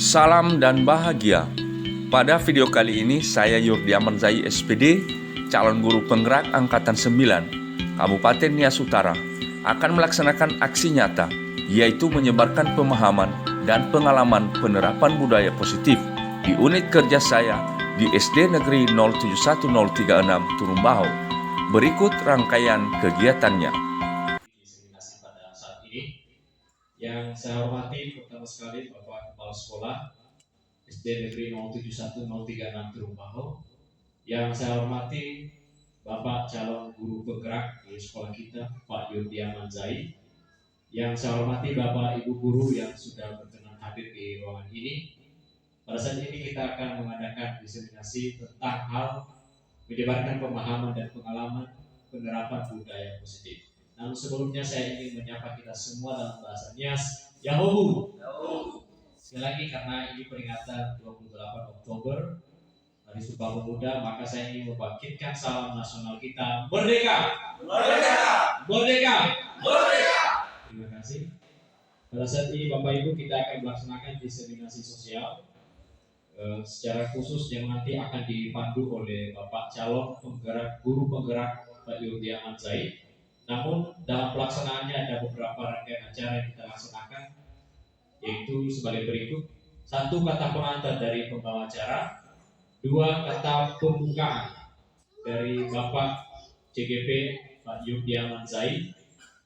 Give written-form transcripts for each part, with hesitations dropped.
Salam dan bahagia. Pada video kali ini saya Yurdi Amanzai SPD, calon guru penggerak Angkatan 9, Kabupaten Nias Utara, akan melaksanakan aksi nyata, yaitu menyebarkan pemahaman dan pengalaman penerapan budaya positif di unit kerja saya di SD Negeri 071036 Turumbaho. Berikut rangkaian kegiatannya. Diseminasi pada saat ini, yang saya hormati pertama sekali Bapak Kepala Sekolah SD Negeri 071036 Turumbaho, yang saya hormati Bapak calon guru penggerak di sekolah kita Pak Yurdi Amanzai, yang saya hormati Bapak Ibu guru yang sudah berkenan hadir di ruangan ini. Pada saat ini kita akan mengadakan diseminasi tentang hal menyebarkan pemahaman dan pengalaman penerapan budaya positif. Namun sebelumnya saya ingin menyapa kita semua dalam bahasa Nias, Yahoo. Sekali lagi, karena ini peringatan 28 Oktober Hari Sumpah Pemuda, maka saya ingin membangkitkan salam nasional kita, Merdeka! Merdeka! Merdeka! Merdeka! Terima kasih. Pada saat ini Bapak Ibu, kita akan melaksanakan diseminasi sosial secara khusus yang nanti akan dipandu oleh Bapak calon penggerak guru penggerak Pak Yurdi Amanzai. Namun dalam pelaksanaannya ada beberapa rangkaian acara yang kita laksanakan, yaitu sebagai berikut: 1, kata pengantar dari pembawa acara; 2, kata pembukaan dari Bapak CGP Pak Yurdi Amanzai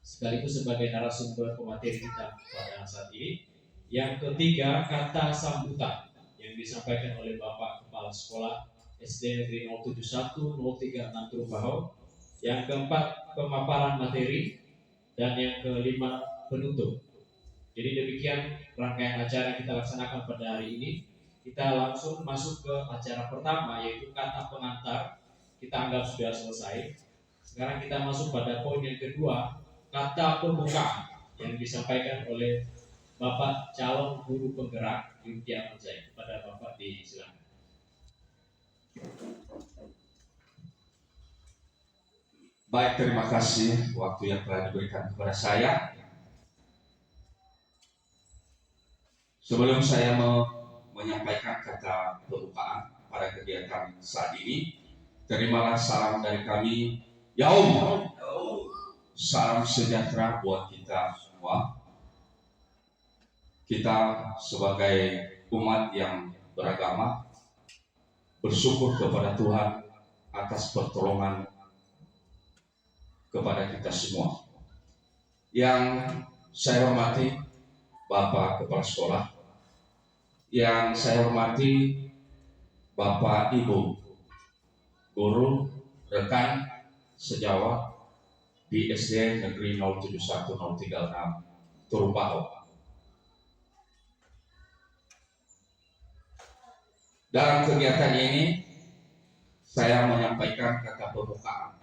sekaligus sebagai narasumber pemateri kita pada saat ini; yang ketiga, kata sambutan yang disampaikan oleh Bapak Kepala Sekolah SD Negeri 071036 Turumbaho; yang keempat, pemaparan materi; dan yang kelima, penutup. Jadi demikian rangkaian acara yang kita laksanakan pada hari ini. Kita langsung masuk ke acara pertama, yaitu kata pengantar. Kita anggap sudah selesai. Sekarang kita masuk pada poin yang kedua, kata pembukaan yang disampaikan oleh Bapak calon guru penggerak Yurdi Amanzai. Kepada Bapak disilakan. Baik, terima kasih waktu yang telah diberikan kepada saya. Sebelum saya menyampaikan kata pembukaan pada kegiatan saat ini, terimalah salam dari kami, Yaum. Salam sejahtera buat kita semua. Kita sebagai umat yang beragama bersyukur kepada Tuhan atas pertolongan kepada kita semua. Yang saya hormati Bapak Kepala Sekolah, yang saya hormati Bapak Ibu guru, rekan sejawat di SD Negeri 071036 Turumbaho. Dalam kegiatan ini saya menyampaikan kata pembukaan.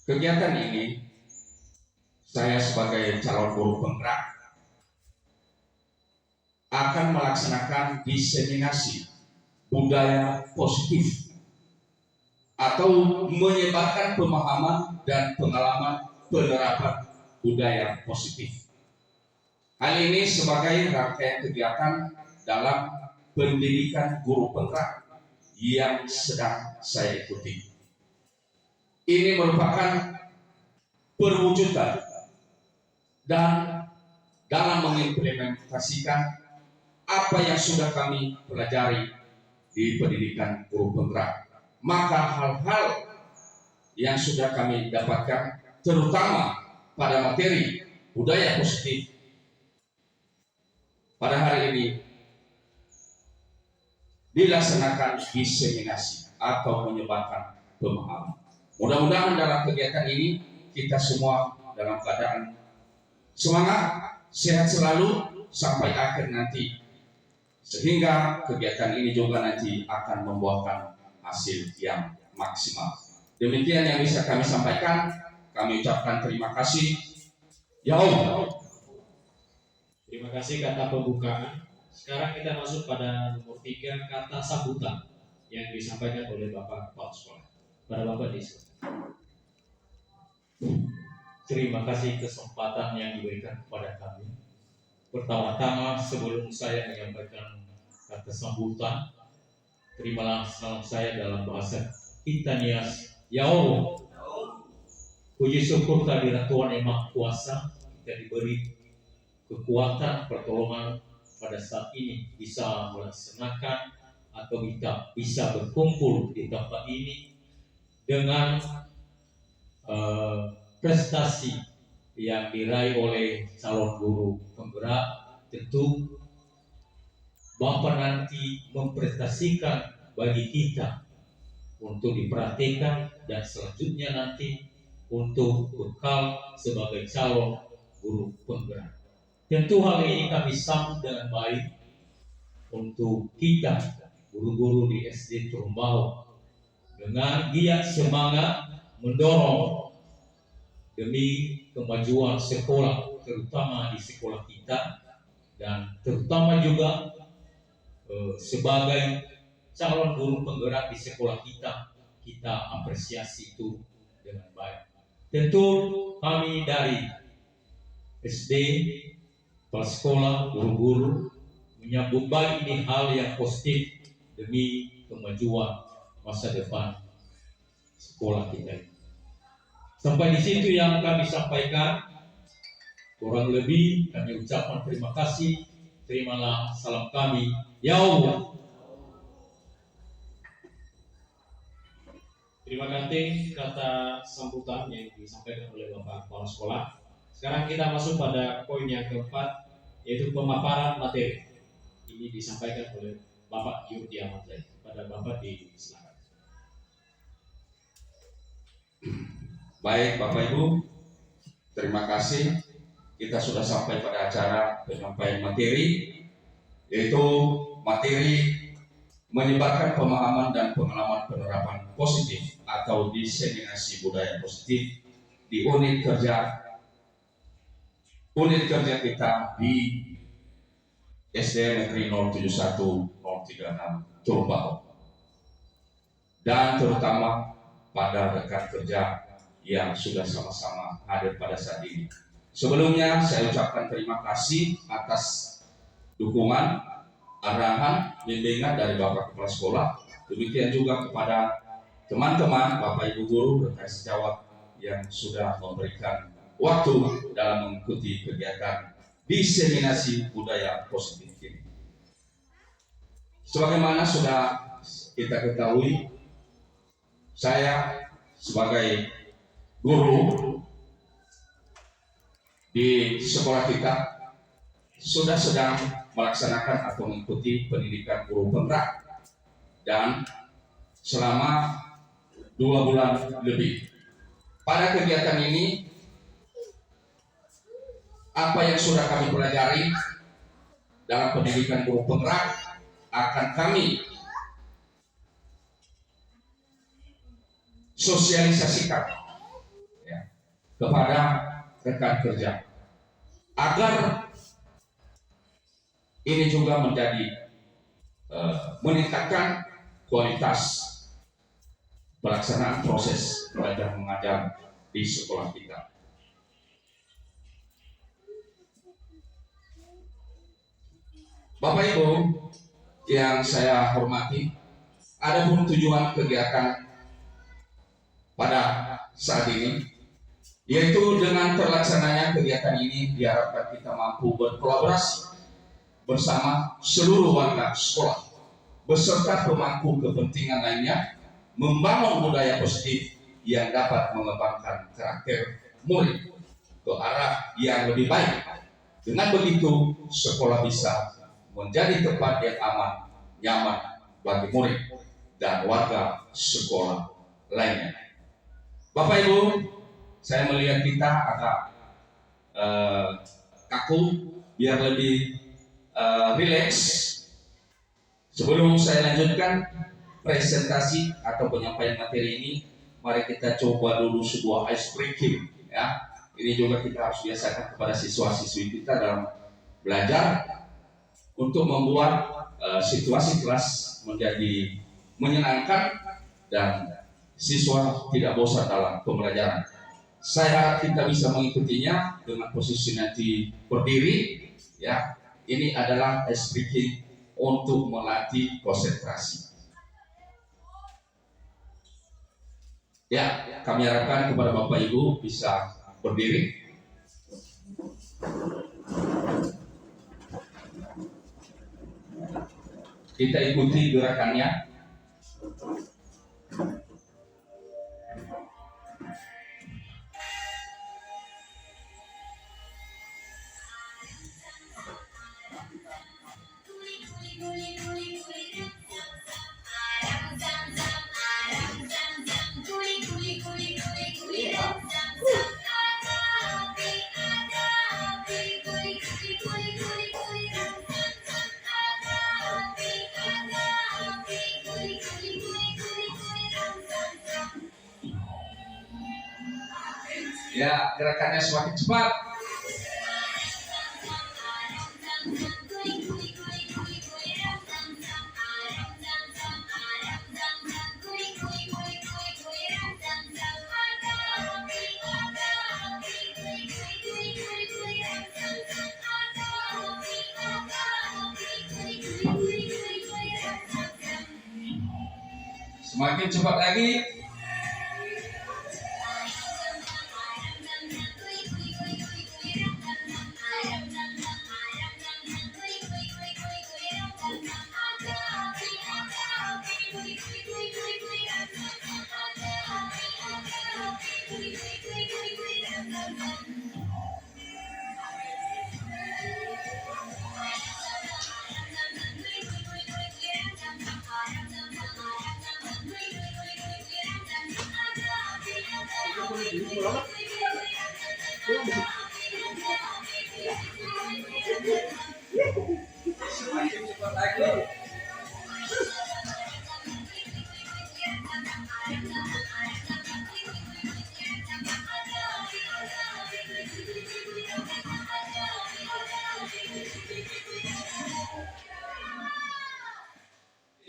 Kegiatan ini saya sebagai calon guru penggerak akan melaksanakan diseminasi budaya positif atau menyebarkan pemahaman dan pengalaman penerapan budaya positif. Hal ini sebagai rangkaian kegiatan dalam pendidikan guru penggerak yang sedang saya ikuti. Ini merupakan perwujudan dan dalam mengimplementasikan apa yang sudah kami pelajari di pendidikan guru penggerak. Maka hal-hal yang sudah kami dapatkan, terutama pada materi budaya positif, pada hari ini dilaksanakan diseminasi atau menyebarkan pemahaman. Mudah-mudahan dalam kegiatan ini kita semua dalam keadaan semangat, sehat selalu sampai akhir nanti, sehingga kegiatan ini juga nanti akan membuahkan hasil yang maksimal. Demikian yang bisa kami sampaikan. Kami ucapkan terima kasih. Yaum. Terima kasih kata pembukaan. Sekarang kita masuk pada nomor 3, kata sambutan yang disampaikan oleh Bapak Kepala Sekolah. Pada Bapak disilakan. Terima kasih kesempatan yang diberikan kepada kami pertama-tama sebelum saya menyampaikan kata sambutan, terimalah salam saya dalam bahasa Kitanias. Ya Allah, puji syukur kehadirat Tuhan Yang Maha Kuasa, kita diberi kekuatan, pertolongan pada saat ini bisa melaksanakan atau kita bisa berkumpul di tempat ini dengan prestasi yang diraih oleh calon guru penggerak. Tentu Bapak nanti memprestasikan bagi kita untuk diperhatikan dan selanjutnya nanti untuk bekal sebagai calon guru penggerak. Tentu hal ini kami sambut dengan baik untuk kita guru-guru di SD Turumbau dengan giat semangat mendorong demi kemajuan sekolah, terutama di sekolah kita, dan terutama juga sebagai calon guru penggerak di sekolah kita, kita apresiasi itu dengan baik. Tentu kami dari SD, kepala sekolah, guru-guru menyambut baik ini hal yang positif demi kemajuan masa depan sekolah kita ini. Sampai di situ yang kami sampaikan. Kurang lebih kami ucapkan terima kasih. Terimalah salam kami. Ya Allah. Terima kasih kata sambutan yang disampaikan oleh Bapak Kepala Sekolah. Sekarang kita masuk pada poin yang keempat, yaitu pemaparan materi. Ini disampaikan oleh Bapak Yudi Ahmad Zai. Pada Bapak disilakan. Baik Bapak Ibu, terima kasih. Kita sudah sampai pada acara penyampaian materi, yaitu materi menyebarkan pemahaman dan pengalaman penerapan positif atau diseminasi budaya positif di unit kerja kita di SD Negeri 071 036 Turumbau, dan terutama pada rekan kerja yang sudah sama-sama hadir pada saat ini. Sebelumnya saya ucapkan terima kasih atas dukungan, arahan, bimbingan dari Bapak Kepala Sekolah. Demikian juga kepada teman-teman Bapak Ibu guru, rekan sejawat yang sudah memberikan waktu dalam mengikuti kegiatan diseminasi budaya positif ini. Sebagaimana sudah kita ketahui, saya sebagai guru di sekolah kita sudah sedang melaksanakan atau mengikuti pendidikan guru penggerak, dan selama 2 bulan lebih. Pada kegiatan ini, apa yang sudah kami pelajari dalam pendidikan guru penggerak akan kami sosialisasikan kepada rekan kerja, agar ini juga menjadi meningkatkan kualitas pelaksanaan proses belajar mengajar di sekolah kita. Bapak Ibu yang saya hormati, adapun tujuan kegiatan pada saat ini, yaitu dengan terlaksananya kegiatan ini diharapkan kita mampu berkolaborasi bersama seluruh warga sekolah beserta pemangku kepentingan lainnya, membangun budaya positif yang dapat mengembangkan karakter murid ke arah yang lebih baik. Dengan begitu, sekolah bisa menjadi tempat yang aman, nyaman bagi murid dan warga sekolah lainnya. Bapak Ibu, saya melihat kita agak kaku, biar lebih rileks. Sebelum saya lanjutkan presentasi atau penyampaian materi ini, mari kita coba dulu sebuah ice breaking, ya. Ini juga kita harus biasakan kepada siswa-siswi kita dalam belajar untuk membuat situasi kelas menjadi menyenangkan dan siswa tidak bosan dalam pembelajaran. Saya harap kita bisa mengikutinya dengan posisi nanti berdiri Ya, ini adalah speaking untuk melatih konsentrasi. Ya, kami harapkan kepada Bapak Ibu bisa berdiri. Kita ikuti gerakannya. Ya, gerakannya semakin cepat. Semakin cepat lagi. Semakin cepat lagi.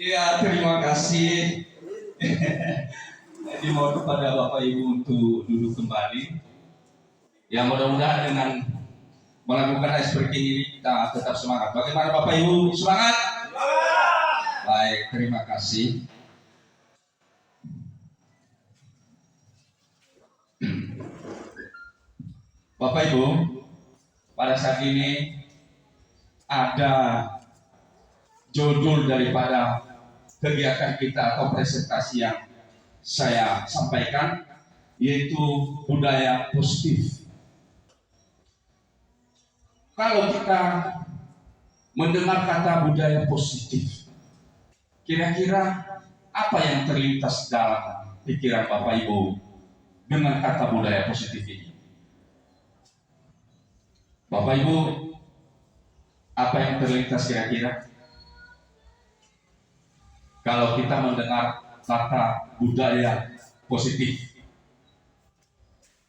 Ya, terima kasih. Dimohon kepada Bapak Ibu untuk duduk kembali. Ya, mudah-mudahan dengan melakukan ice breaking ini kita tetap semangat. Bagaimana Bapak Ibu, semangat? Baik, terima kasih. Bapak Ibu, pada saat ini ada judul daripada kegiatan kita atau presentasi yang saya sampaikan, yaitu budaya positif. Kalau kita mendengar kata budaya positif, kira-kira apa yang terlintas dalam pikiran Bapak Ibu dengan kata budaya positif ini? Bapak Ibu, apa yang terlintas kira-kira? Kalau kita mendengar kata budaya positif,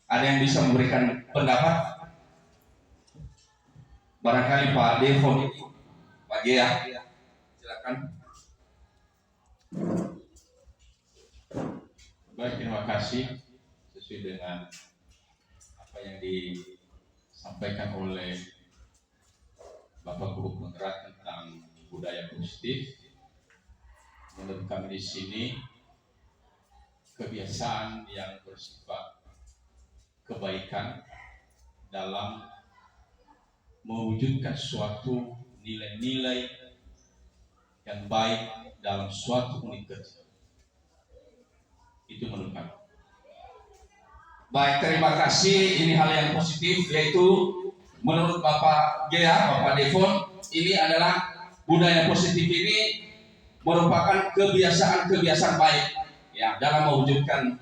ada yang bisa memberikan pendapat? Barangkali Pak Devon itu, Pak Gea, silakan. Baik, terima kasih. Sesuai dengan apa yang disampaikan oleh Bapak Guru Penggerak tentang budaya positif, menurut kami di sini kebiasaan yang bersifat kebaikan dalam mewujudkan suatu nilai-nilai yang baik dalam suatu unit kerja. Itu menurut kami. Baik, terima kasih. Ini hal yang positif, yaitu menurut Bapak Gea, Bapak Devon, ini adalah budaya positif ini merupakan kebiasaan-kebiasaan baik ya dalam mewujudkan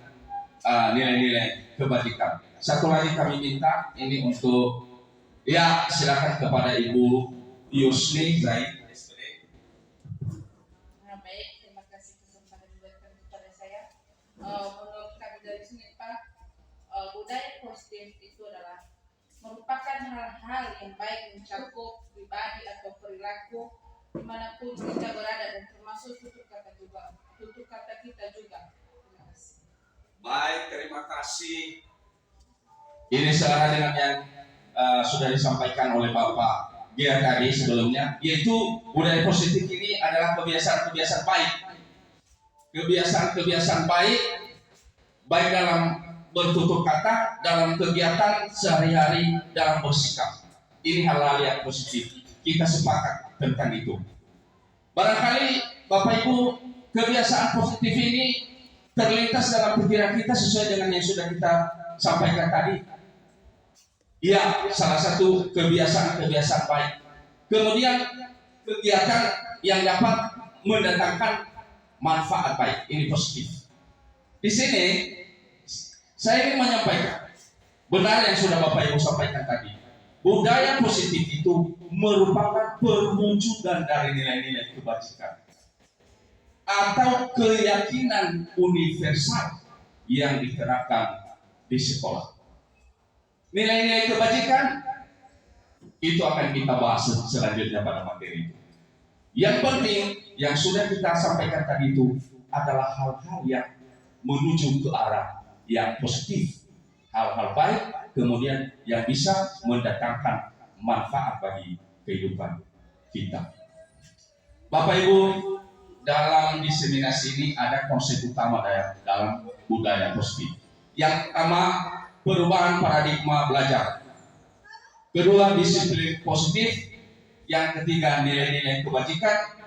nilai-nilai kebajikan. Satu lagi kami minta ini untuk ya silakan kepada Ibu Yusni Zaid. Baik, terima kasih kesempatan diberikan kepada saya. Menurut kami dari sini Pak, budaya positif itu adalah merupakan hal-hal yang baik mencakup pribadi atau perilaku dimanapun kita berada dan termasuk tutur kata kita juga. Terima kasih. Baik, terima kasih. Ini searah dengan yang sudah disampaikan oleh Bapak Gia tadi sebelumnya, yaitu budaya positif ini adalah kebiasaan-kebiasaan baik. Kebiasaan-kebiasaan baik, baik dalam bertutur kata, dalam kegiatan sehari-hari, dalam bersikap. Ini hal-hal yang positif. Kita sepakat tentang itu. Barangkali Bapak Ibu, kebiasaan positif ini terlintas dalam pikiran kita sesuai dengan yang sudah kita sampaikan tadi. Ya, salah satu kebiasaan-kebiasaan baik. Kemudian kegiatan yang dapat mendatangkan manfaat baik, ini positif. Di sini saya ingin menyampaikan benar yang sudah Bapak Ibu sampaikan tadi. Budaya positif itu merupakan perwujudan dari nilai-nilai kebajikan atau keyakinan universal yang diterapkan di sekolah. Nilai-nilai kebajikan itu akan kita bahas selanjutnya pada materi itu. Yang penting yang sudah kita sampaikan tadi itu adalah hal-hal yang menuju ke arah yang positif, hal-hal baik, kemudian yang bisa mendatangkan manfaat bagi kehidupan kita. Bapak Ibu, dalam diseminasi ini ada konsep utama dalam budaya positif. Yang pertama, perubahan paradigma belajar. Kedua, disiplin positif. Yang ketiga, nilai-nilai kebajikan.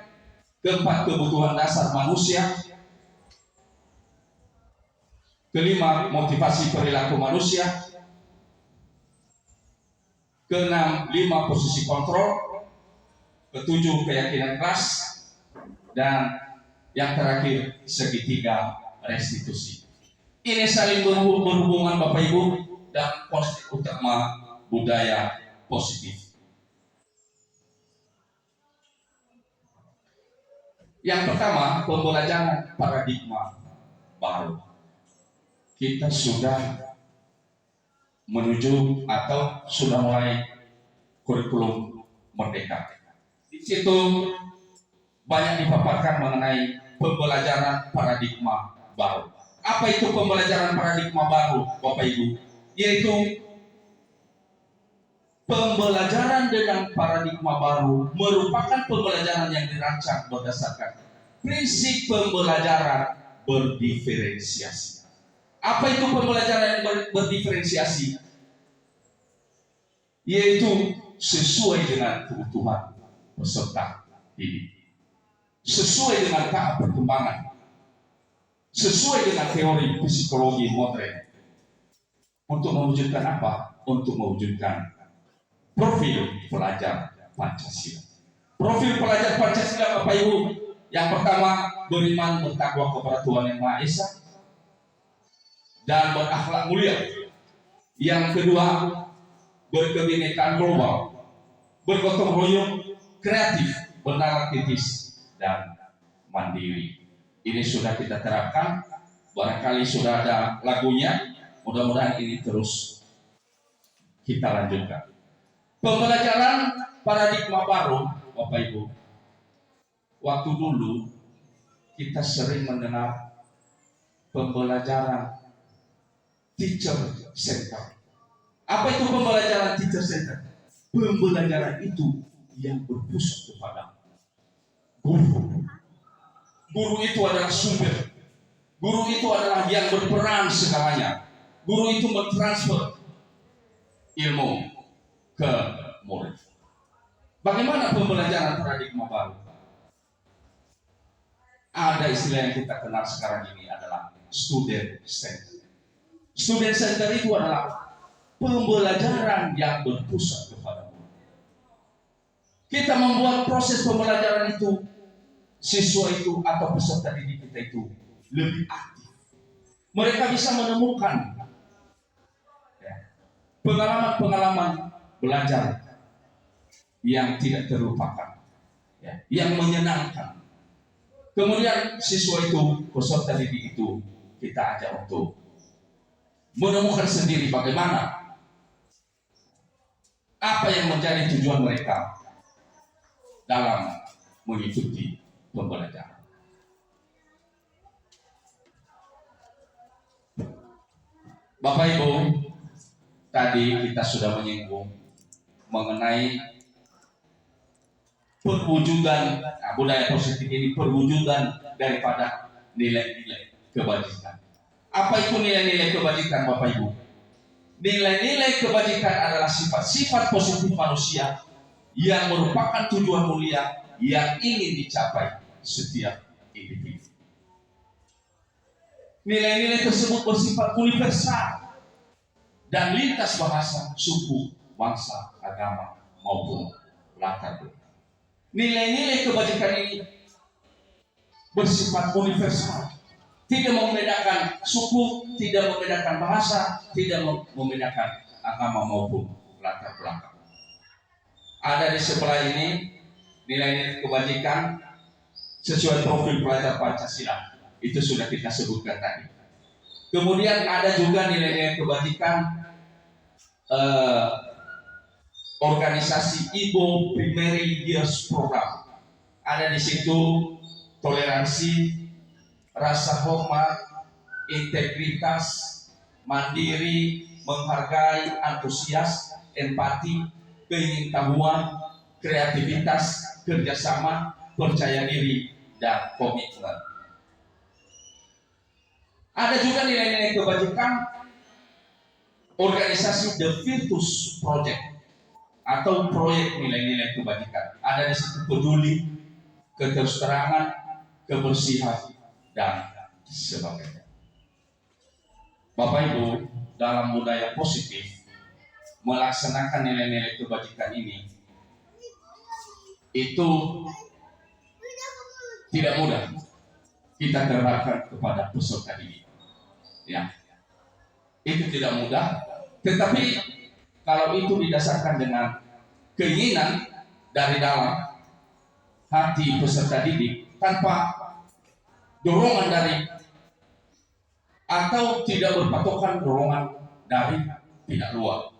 Keempat, kebutuhan dasar manusia. Kelima, motivasi perilaku manusia. Keenam, 5 posisi kontrol. Ketujuh, keyakinan keras. Dan yang terakhir, segitiga restitusi. Ini saling berhubungan Bapak Ibu dan konsep utama budaya positif. Yang pertama, pembelajaran paradigma baru. Kita sudah menuju atau sudah mulai kurikulum merdeka. Di situ banyak dipaparkan mengenai pembelajaran paradigma baru. Apa itu pembelajaran paradigma baru, Bapak Ibu? Yaitu pembelajaran dengan paradigma baru merupakan pembelajaran yang dirancang berdasarkan prinsip pembelajaran berdiferensiasi. Apa itu pembelajaran yang berdiferensiasi? Yaitu sesuai dengan kebutuhan peserta didik, sesuai dengan tahap perkembangan, sesuai dengan teori psikologi modern. Untuk mewujudkan apa? Untuk mewujudkan profil pelajar Pancasila. Profil pelajar Pancasila, Bapak Ibu, yang pertama, beriman bertakwa kepada Tuhan Yang Maha Esa dan berakhlak mulia. Yang kedua, berkebinekaan global, bergotong royong, kreatif, bernalar kritis, dan mandiri. Ini sudah kita terapkan, barangkali sudah ada lagunya, mudah-mudahan ini terus kita lanjutkan. Pembelajaran paradigma baru, Bapak Ibu, waktu dulu kita sering mendengar pembelajaran teacher center. Apa itu pembelajaran teacher center? Pembelajaran itu yang berpusat kepada guru. Guru itu adalah sumber. Guru itu adalah yang berperan segalanya. Guru itu mentransfer ilmu ke murid. Bagaimana pembelajaran paradigma baru? Ada istilah yang kita kenal sekarang ini adalah student center. Student center itu adalah pembelajaran yang berpusat kepada murid. Kita membuat proses pembelajaran itu, siswa itu atau peserta didik kita itu lebih aktif. Mereka bisa menemukan pengalaman-pengalaman belajar yang tidak terlupakan, yang menyenangkan. Kemudian siswa itu, peserta didik itu, kita ajak untuk menemukan sendiri bagaimana, apa yang menjadi tujuan mereka dalam mengikuti pembelajaran. Bapak Ibu, tadi kita sudah menyinggung mengenai perwujudan budaya positif ini perwujudan daripada nilai-nilai kebajikan. Apa itu nilai-nilai kebajikan, Bapak Ibu? Nilai-nilai kebajikan adalah sifat-sifat positif manusia yang merupakan tujuan mulia yang ingin dicapai setiap individu. Nilai-nilai tersebut bersifat universal dan lintas bahasa, suku, bangsa, agama, maupun latar belakang. Nilai-nilai kebajikan ini bersifat universal, tidak membedakan suku, tidak membedakan bahasa, tidak membedakan agama maupun latar belakang. Ada di sebelah ini nilai-nilai kebajikan sesuai profil pelajar Pancasila, itu sudah kita sebutkan tadi. Kemudian ada juga nilai-nilai kebajikan organisasi Ibo Primary Years Program. Ada di situ toleransi, rasa hormat, integritas, mandiri, menghargai, antusias, empati, keingintahuan, kreativitas, kerjasama, percaya diri, dan komitmen. Ada juga nilai-nilai kebajikan organisasi The Virtus Project atau proyek nilai-nilai kebajikan. Ada di situ peduli, keterus-terangan, kebersihan, dan sebagainya. Bapak Ibu, dalam budaya positif melaksanakan nilai-nilai kebajikan ini itu tidak mudah kita terapkan kepada peserta didik. Ya, itu tidak mudah. Tetapi kalau itu didasarkan dengan keinginan dari dalam hati peserta didik tanpa dorongan dari atau tidak berpatokan dorongan dari pihak luar.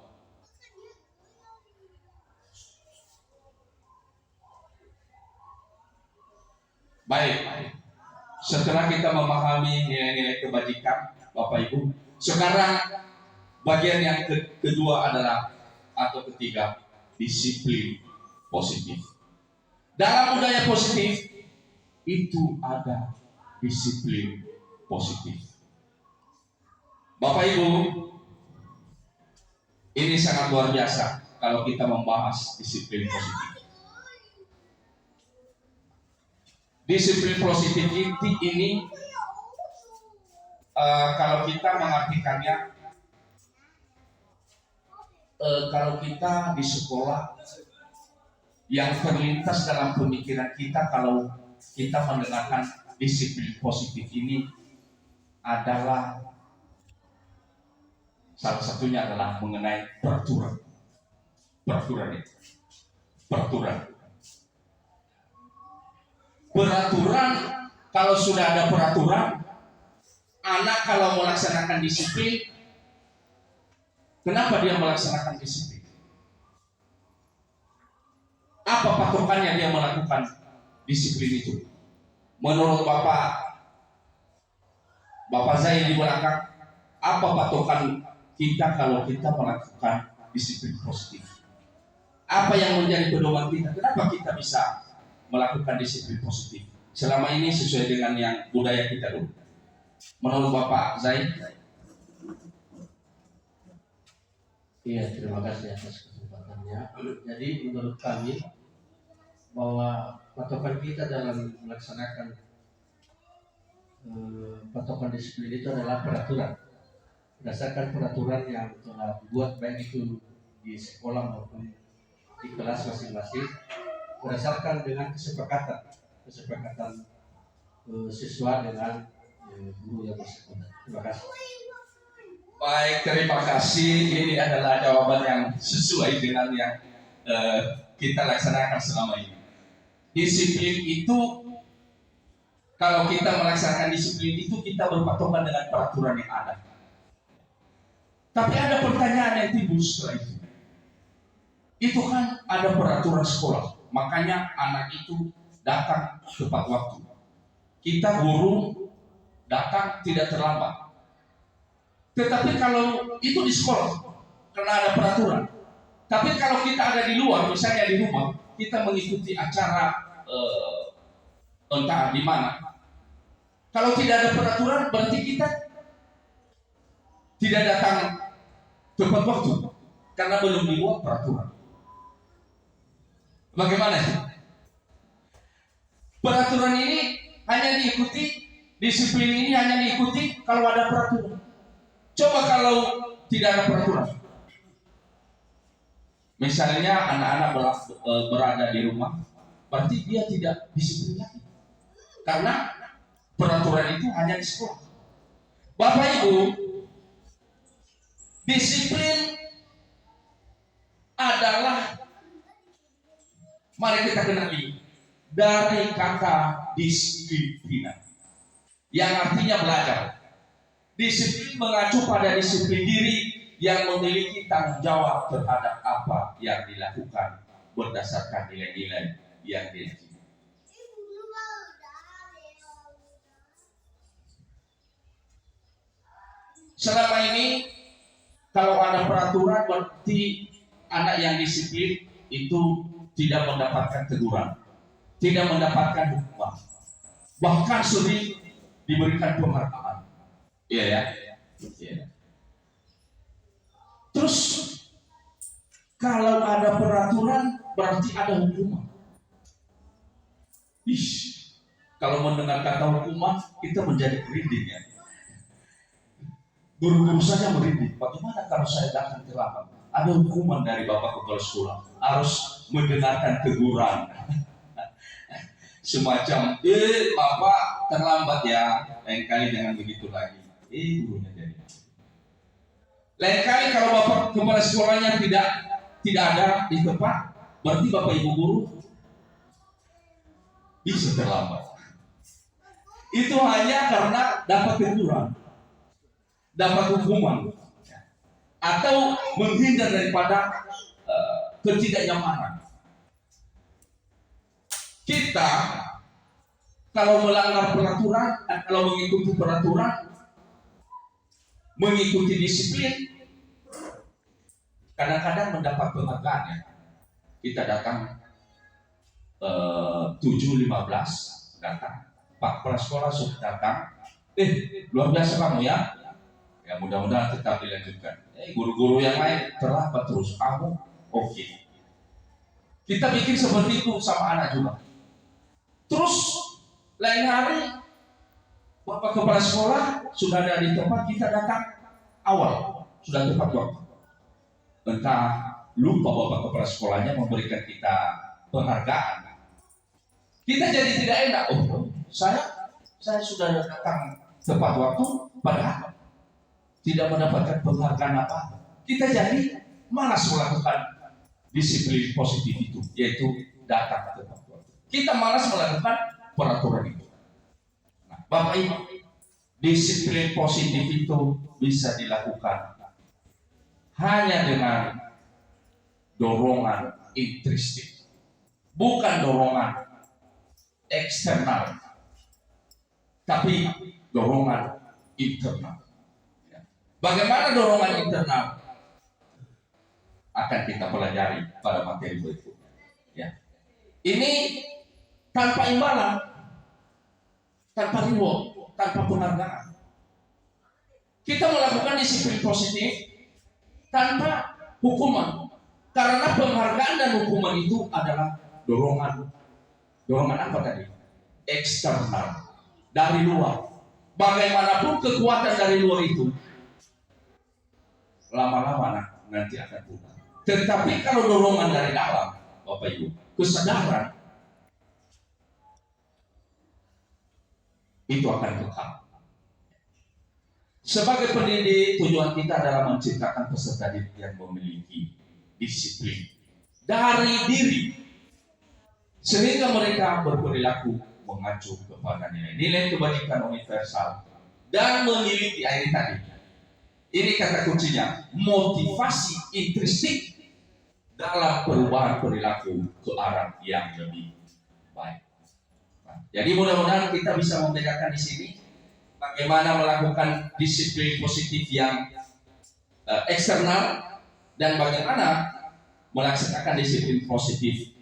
Baik, setelah kita memahami nilai-nilai kebajikan, Bapak Ibu, sekarang bagian yang kedua adalah atau ketiga, disiplin positif. Dalam budaya positif itu ada disiplin positif. Bapak Ibu, ini sangat luar biasa kalau kita membahas disiplin positif. Disiplin positif ini kalau kita mengartikannya, kalau kita di sekolah yang terlintas dalam pemikiran kita kalau kita mendengarkan disiplin positif ini adalah salah satunya adalah mengenai peraturan. Peraturan, kalau sudah ada peraturan, anak kalau melaksanakan disiplin, kenapa dia melaksanakan disiplin? Apa patokannya dia melakukan disiplin itu? Menurut Bapak Zain di belakang, apa patokan kita kalau kita melakukan disiplin positif? Apa yang menjadi pedoman kita? Kenapa kita bisa melakukan disiplin positif? Selama ini sesuai dengan yang budaya kita dulu. Menurut Bapak Zain? Iya, terima kasih atas kesempatannya. Jadi menurut kami bahwa patokan kita dalam melaksanakan patokan disiplin itu adalah peraturan. Berdasarkan peraturan yang telah dibuat baik itu di sekolah maupun di kelas masing-masing, berdasarkan dengan kesepakatan siswa dengan guru yang bersangkutan. Terima kasih. Baik, terima kasih. Ini adalah jawaban yang sesuai dengan yang kita laksanakan selama ini. Disiplin itu, kalau kita melaksanakan disiplin itu, kita berpatokan dengan peraturan yang ada. Tapi ada pertanyaan yang timbul setelah itu. Itu kan ada peraturan sekolah, makanya anak itu datang tepat waktu. Kita guru datang tidak terlambat. Tetapi kalau itu di sekolah, karena ada peraturan. Tapi kalau kita ada di luar, misalnya di rumah, kita mengikuti acara entah di mana. Kalau tidak ada peraturan, berarti kita tidak datang tepat waktu karena belum dibuat peraturan. Bagaimana sih? Peraturan ini hanya diikuti, disiplin ini hanya diikuti kalau ada peraturan. Coba kalau tidak ada peraturan. Misalnya anak-anak berada di rumah, berarti dia tidak disiplin lagi. Karena peraturan itu hanya di sekolah. Bapak Ibu, disiplin adalah, mari kita kenali, dari kata disiplina yang artinya belajar. Disiplin mengacu pada disiplin diri yang memiliki tanggung jawab terhadap apa yang dilakukan berdasarkan nilai-nilai yang diakini. Selama ini kalau ada peraturan berarti anak yang disiplin itu tidak mendapatkan teguran, tidak mendapatkan hukuman, bahkan sering diberikan penghargaan. Iya ya. Iya. Terus kalau ada peraturan berarti ada hukuman. Kalau mendengar kata hukuman kita menjadi merinding ya. Guru-guru saja merinding. Bagaimana kalau saya datang terlambat? Ada hukuman dari Bapak Kepala Sekolah. Harus mendengarkan teguran. Semacam, Bapak terlambat ya. Lain kali jangan begitu lagi. Gurunya jadi. Lain kali kalau Bapak Kepala Sekolahnya tidak ada di tempat, berarti Bapak Ibu guru bisa terlambat. Itu hanya karena dapat teguran, dapat hukuman, atau menghindar daripada ketidaknyamanan. Kita kalau melanggar peraturan, kalau mengikuti peraturan, mengikuti disiplin, kadang-kadang mendapat penghargaan ya. Kita datang 7.15 datang, Pak Kepala Sekolah sudah datang, luar biasa kamu ya. Ya mudah-mudahan tetap dilanjutkan. Guru-guru yang lain terlambat terus, kamu oke. Kita bikin seperti itu sama anak juga. Terus lain hari Bapak Kepala Sekolah sudah ada di tempat, kita datang awal, sudah tepat waktu. Entah lupa Bapak Kepala Sekolahnya memberikan kita penghargaan. Kita jadi tidak enak. Saya sudah datang tepat waktu, padahal tidak mendapatkan penghargaan apa. Kita jadi malas melakukan disiplin positif itu, yaitu datang tepat waktu. Kita malas melakukan peraturan itu. Bapak Ibu, disiplin positif itu bisa dilakukan hanya dengan dorongan intrinsik, bukan dorongan eksternal, tapi dorongan internal. Bagaimana dorongan internal? Akan kita pelajari pada materi berikutnya. Ya. Ini tanpa imbalan, tanpa reward, tanpa penghargaan. Kita melakukan disiplin positif tanpa hukuman. Karena penghargaan dan hukuman itu adalah dorongan. Dorongan apa tadi? Eksternal, dari luar. Bagaimanapun kekuatan dari luar itu, lama-lama nanti akan pudar. Tetapi kalau dorongan dari dalam, Bapak Ibu, kesadaran, itu akan kekal. Sebagai pendidik, tujuan kita adalah menciptakan peserta didik yang memiliki disiplin dari diri, sehingga mereka berperilaku mengacu kepada nilai-nilai kebajikan universal dan memiliki ini tadi. Ini kata kuncinya, motivasi intrinsik dalam perubahan perilaku ke arah yang lebih baik. Jadi mudah-mudahan kita bisa membedakan di sini bagaimana melakukan disiplin positif yang eksternal dan bagaimana melaksanakan disiplin positif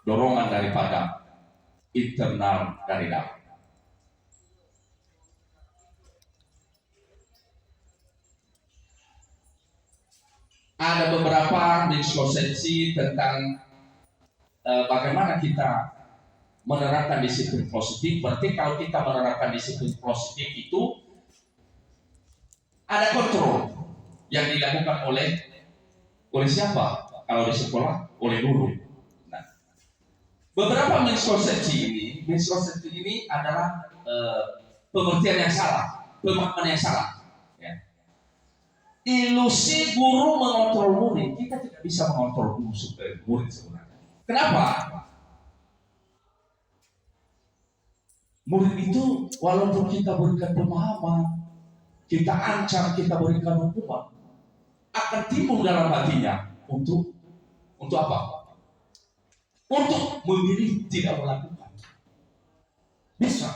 dorongan daripada internal dari dalam. Ada beberapa miskonsepsi tentang bagaimana kita menerapkan disiplin positif. Berarti kalau kita menerapkan disiplin positif itu ada kontrol yang dilakukan oleh siapa? Kalau di sekolah oleh guru. Nah, beberapa miskonsepsi ini adalah pengertian yang salah, pemahaman yang salah. Ya. Ilusi guru mengontrol murid, kita tidak bisa mengontrol murid sebenarnya. Kenapa? Murid itu walaupun kita berikan pemahaman, kita ancam, kita berikan hukuman, akan timbul dalam hatinya untuk apa? Untuk memilih tidak melakukan. Bisa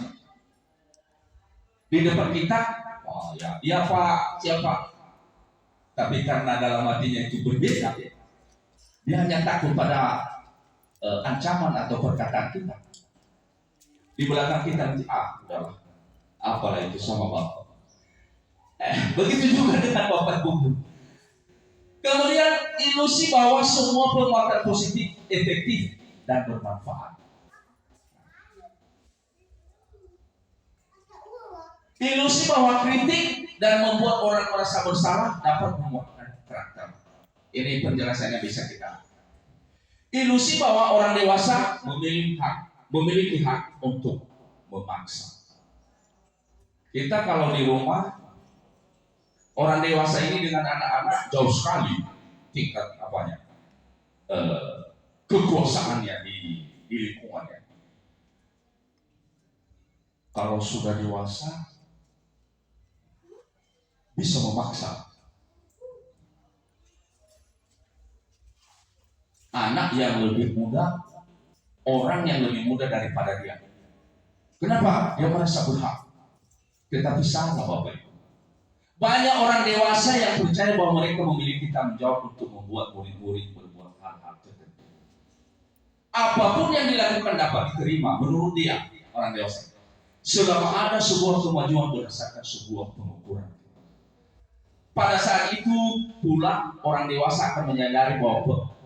di depan kita, oh ya Pak, siapa? Tapi karena dalam hatinya itu berbeda, dia hanya takut pada ancaman atau perkataan kita. Di belakang kita nanti, udahlah, apalah itu sama Bapak. Begitu juga dengan Bapak Ibu. Kemudian ilusi bahwa semua penguatan positif efektif dan bermanfaat. Ilusi bahwa kritik dan membuat orang merasa bersalah dapat menguatkan karakter. Ini penjelasannya bisa kita. Ilusi bahwa orang dewasa memiliki hak untuk memaksa. Kita kalau di rumah, orang dewasa ini dengan anak-anak jauh sekali tingkat kekuasaannya di lingkungannya. Kalau sudah dewasa bisa memaksa. Anak yang lebih muda, orang yang lebih muda daripada dia. Kenapa? Dia merasa berhak. Tetapi salah Bapak Ibu. Banyak orang dewasa yang percaya bahwa mereka memiliki tanggung jawab untuk membuat murid-murid berbuat hal-hal tertentu. Apapun yang dilakukan dapat diterima menurut dia, orang dewasa. Selama ada sebuah kemajuan berdasarkan sebuah pengukuran. Pada saat itu pula orang dewasa akan menyadari bahwa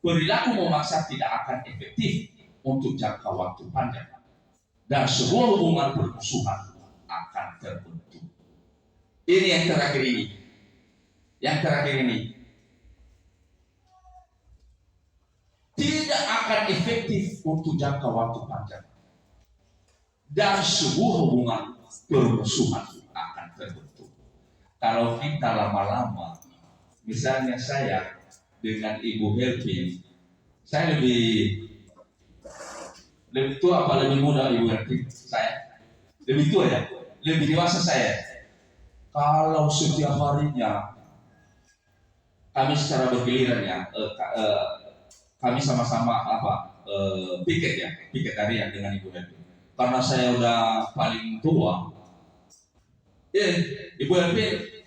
perilaku memaksa tidak akan efektif untuk jangka waktu panjang. Dan sebuah hubungan permusuhan akan terbentuk. Ini yang terakhir ini. Yang terakhir ini. Tidak akan efektif untuk jangka waktu panjang. Dan sebuah hubungan permusuhan akan terbentuk. Kalau kita lama-lama, misalnya saya dengan Ibu Helpin, saya lebih tua apa lebih muda Ibu Helpin? Saya lebih tua ya, lebih dewasa saya. Kalau setiap harinya kami secara bergiliran ya, kami sama-sama piket harian dengan Ibu Helpin. Karena saya udah paling tua, Ibu Helpin,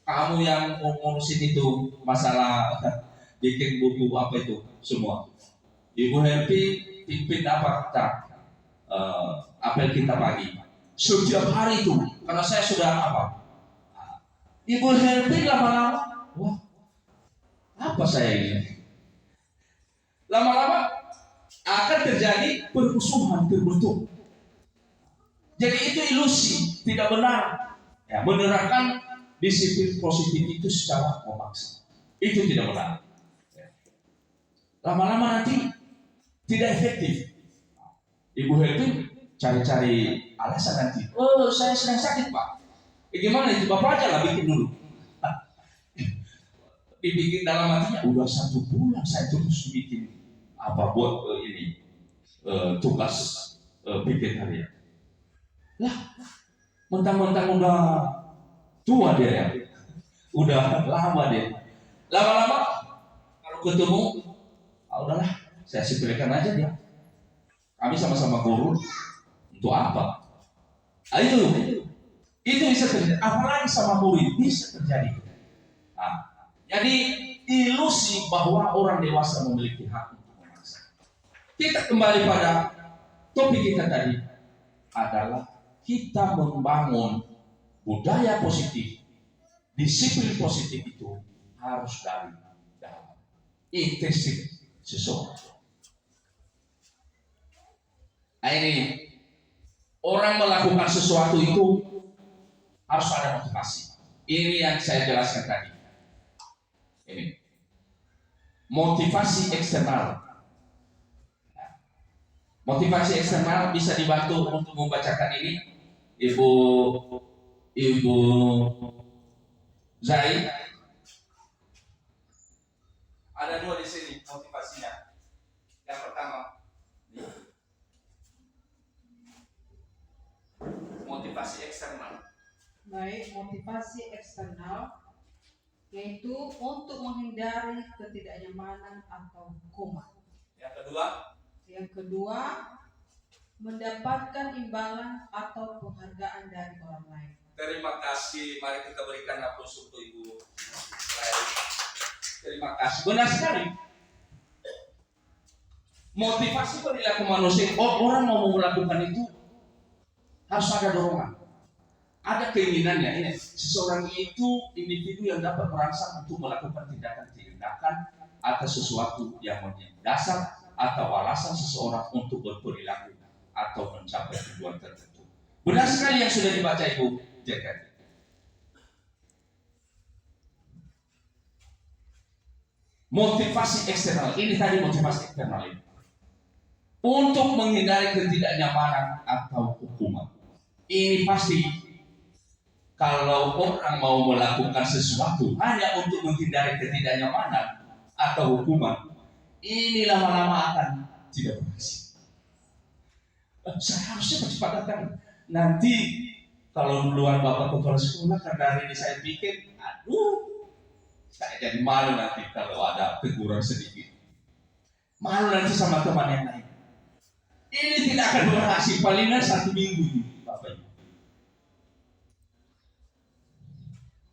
kamu yang ngurusin itu masalah bikin buku apa itu semua. Ibu Helpin pimpin apa kita apel kita pagi setiap hari itu, karena saya sudah Ibu Helpin lama-lama, wah apa saya ini? Lama-lama akan terjadi permusuhan terbentuk. Jadi itu ilusi, tidak benar. Ya, menerapkan disiplin positif itu secara memaksa, itu tidak benar. Lama-lama nanti tidak efektif. Ibu Helpin cari-cari alasan nanti. Oh, saya sedang sakit Pak. Gimana itu? Bapak aja lah bikin dulu. Dibikin dalam hatinya. Udah 1 bulan saya terus bikin buat tugas bikin harian. Lah, mentang-mentang udah tua dia ya, udah lama dia. Lama-lama kalau ketemu, udahlah, saya sepelekan aja dia. Kami sama-sama guru, untuk apa? Itu bisa terjadi. Apalagi sama murid bisa terjadi. Jadi ilusi bahwa orang dewasa memiliki hak untuk memaksa. Kita kembali pada topik kita tadi adalah kita membangun budaya positif, disiplin positif itu harus dari dalam intensif seseorang. Nah, ini orang melakukan sesuatu itu harus ada motivasi. Ini yang saya jelaskan tadi. Ini motivasi eksternal. Motivasi eksternal bisa dibantu untuk membacakan ini, Ibu Zai. Ada dua di sini motivasinya. Yang pertama, motivasi eksternal. Baik, motivasi eksternal yaitu untuk menghindari ketidaknyamanan atau hukuman. Yang kedua, Mendapatkan imbalan atau penghargaan dari orang lain. terima kasih. Mari kita berikan aplaus untuk Ibu Zai. Terima kasih. Benar sekali. Motivasi perilaku manusia, orang mau melakukan itu harus ada dorongan, ada keinginannya. Ini seseorang itu individu yang dapat merangsang untuk melakukan tindakan atas sesuatu yang menjadi dasar atau alasan seseorang untuk berperilaku atau mencapai tujuan tertentu. Benar sekali yang sudah dibaca Ibu Jekati. Motivasi eksternal, ini tadi motivasi eksternal ini untuk menghindari ketidaknyamanan atau hukuman. Ini pasti kalau orang mau melakukan sesuatu hanya untuk menghindari ketidaknyamanan atau hukuman, ini lama-lama akan tidak berhasil. Saya harusnya cepat datang. Nanti kalau duluan Bapak kepala sekolah, karena hari ini saya bikin, saya jadi malu nanti kalau ada teguran sedikit. Malu nanti sama teman yang lain. Ini tidak akan berhasil, palingan 1 minggu ini, Bapak Ibu.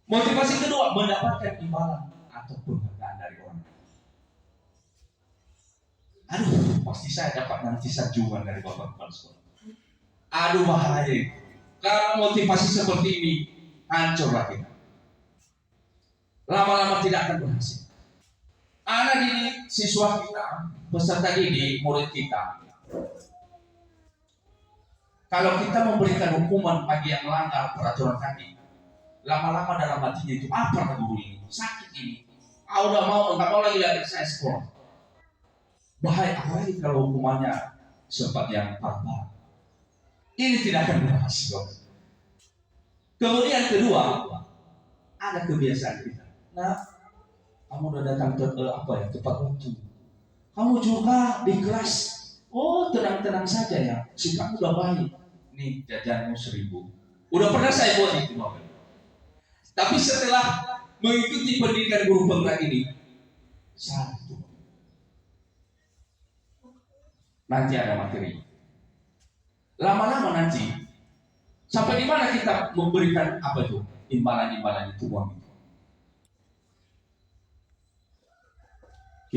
Motivasi kedua, mendapatkan imbalan atau penghargaan dari orang. Aduh, pasti saya dapat nanti sanjungan dari Bapak kepala sekolah. Aduh, bahaya itu. Kalau motivasi seperti ini, hancurlah kita. Lama-lama tidak akan berhasil. Anak ini, siswa kita, peserta didik, murid kita. Kalau kita memberikan hukuman bagi yang melanggar peraturan tadi, lama-lama dalam hatinya itu apa guru ini, sakit ini, udah nggak mau lagi lihat saya sekolah. Bahaya, apalagi kalau hukumannya sempat yang parah. Ini tidak akan berhasil. Kemudian kedua, ada kebiasaan kita. Nah, kamu udah datang tepat waktu. Kamu juga di kelas, tenang-tenang saja ya. Sikapmu udah baik. Nih jajanmu 1.000. Udah pernah saya buat itu, Bapak. Tapi setelah mengikuti pendidikan guru penggerak ini, satu. Nanti ada materi. Lama-lama nanti sampai di mana kita memberikan imbalan-imbalan itu uang itu.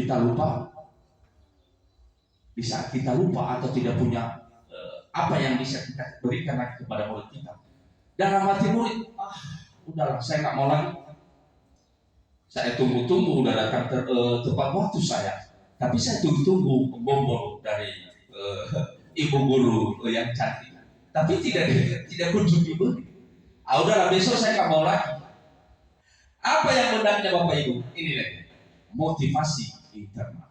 Kita lupa. Di saat kita lupa atau tidak punya apa yang bisa kita berikan lagi kepada murid kita, dalam hati murid, udahlah saya nggak mau lagi. Saya tunggu-tunggu udah datang tepat waktu saya, tapi saya tunggu-tunggu bombol dari ibu guru yang cantik, tapi tidak kunjung diberi. Udahlah besok saya nggak mau lagi. Apa yang benarnya Bapak Ibu? Ini lagi motivasi internal.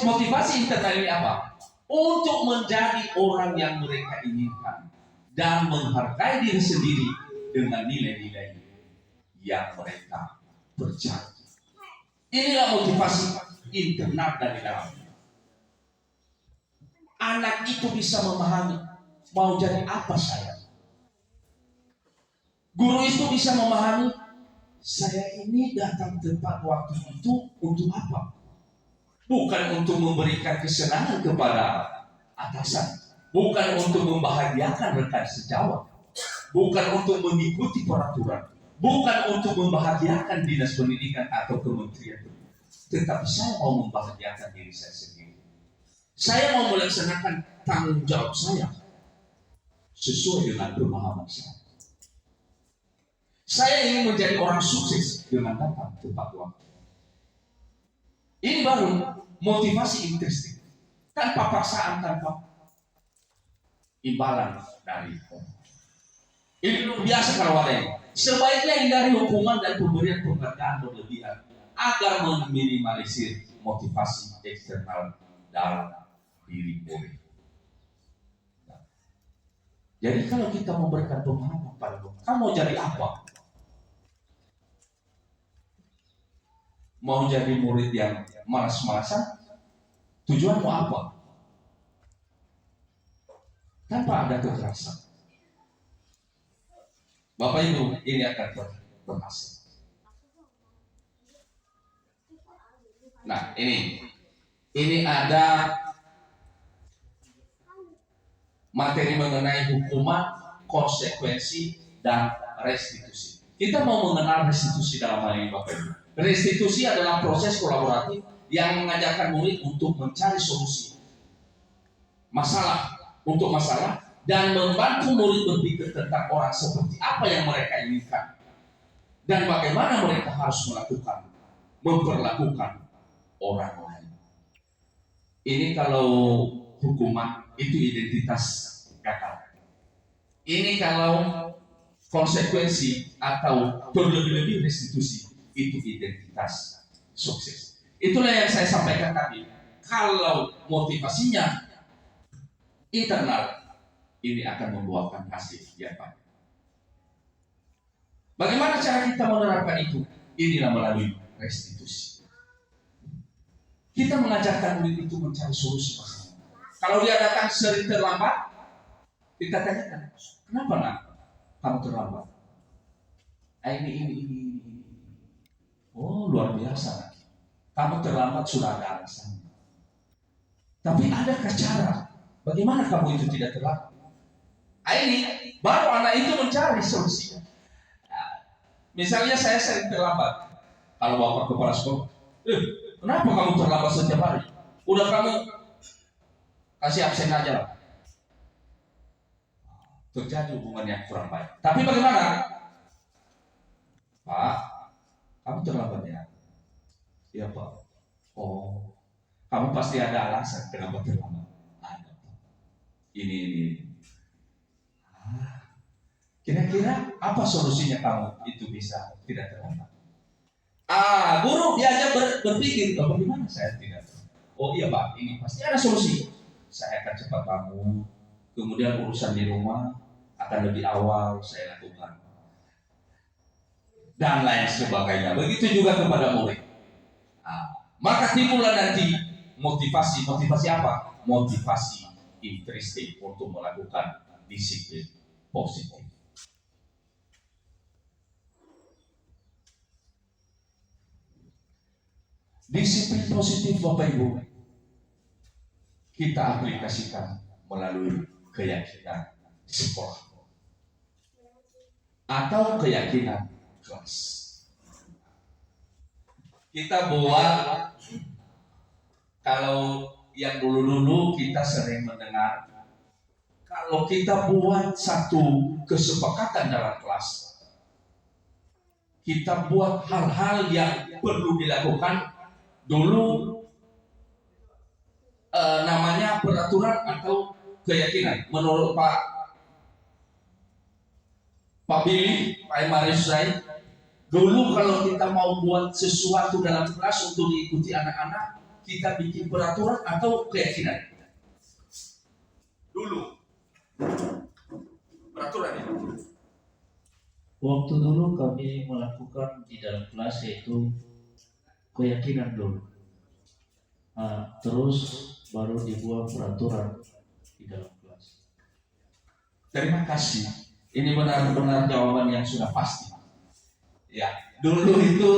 Motivasi internal ini apa? Untuk menjadi orang yang mereka inginkan dan menghargai diri sendiri dengan nilai-nilai yang mereka percaya. Inilah motivasi internal dari dalam. Anak itu bisa memahami mau jadi apa saya. Guru itu bisa memahami saya ini datang tepat waktu itu untuk apa? Bukan untuk memberikan kesenangan kepada atasan, bukan untuk membahagiakan rekan sejawat, bukan untuk mengikuti peraturan, bukan untuk membahagiakan dinas pendidikan atau kementerian, tetapi saya mau membahagiakan diri saya sendiri. Saya mau melaksanakan tanggung jawab saya sesuai dengan pemahaman saya. Saya ingin menjadi orang sukses dengan datang tepat waktu. Ini baru motivasi intrinsik, tanpa paksaan, tanpa imbalan dari orang. Ini luar biasa kalau ada ini. Sebaiknya hindari hukuman dan pemberian penghargaan berlebihan agar meminimalisir motivasi eksternal dalam diri murid. Jadi kalau kita memberikan pemahaman pada murid, kamu mau jadi apa? Mau jadi murid yang malas-malasan? Tujuanmu apa? Tanpa ada kekerasan. Bapak Ibu, ini akan berhasil. Nah, ini ada materi mengenai hukuman, konsekuensi, dan restitusi. Kita mau mengenal restitusi dalam hal ini, Bapak Ibu. Restitusi adalah proses kolaboratif yang mengajarkan murid untuk mencari solusi masalah dan membantu murid berpikir tentang orang seperti apa yang mereka inginkan dan bagaimana mereka harus memperlakukan orang lain. Ini kalau hukuman itu identitas gagal. Ini kalau konsekuensi atau berlebih-lebih restitusi itu identitas sukses. Itulah yang saya sampaikan tadi. Kalau motivasinya internal, ini akan membuahkan hasil yang baik. Bagaimana cara kita menerapkan itu? Inilah melalui restitusi. Kita mengajarkan murid itu mencari solusi masalah. Kalau dia datang sering terlambat, kita tanyakan, kenapa nak kamu terlambat? Ini. Oh, luar biasa. Kamu terlambat sudah ada alasan. Tapi adakah cara bagaimana kamu itu tidak terlambat? Ini baru anak itu mencari solusinya. Misalnya saya sering terlambat. Kalau bapak kepala sekolah, kenapa kamu terlambat setiap hari? Udah kamu kasih absen aja lah. Terjadi hubungan yang kurang baik. Tapi bagaimana? Pak, kamu terlambat ya? Iya Pak. Oh, kamu pasti ada alasan kenapa terlambat. Ada Pak. Ini. Kira-kira apa solusinya kamu itu bisa tidak terlambat? Guru diajak berpikir, bagaimana saya tidak terlambat? Oh iya Pak, ini pasti ada solusi. Saya akan cepat bangun, kemudian urusan di rumah akan lebih awal saya lakukan, dan lain sebagainya. Begitu juga kepada murid. Maka timbullah nanti motivasi apa? Motivasi intrinsik untuk melakukan disiplin positif. Disiplin positif Bapak Ibu kita aplikasikan melalui keyakinan sekolah atau keyakinan kelas. Kita buat, kalau yang dulu kita sering mendengar, kalau kita buat satu kesepakatan dalam kelas, kita buat hal-hal yang perlu dilakukan. Dulu namanya peraturan atau keyakinan. Menurut Pak Billy, Pak Marius Zaid, dulu kalau kita mau buat sesuatu dalam kelas untuk diikuti anak-anak, kita bikin peraturan atau keyakinan. Dulu peraturan itu. Waktu dulu kami melakukan di dalam kelas yaitu keyakinan dulu. Terus baru dibuat peraturan di dalam kelas. Terima kasih. Ini benar-benar jawaban yang sudah pasti. Ya, dulu itu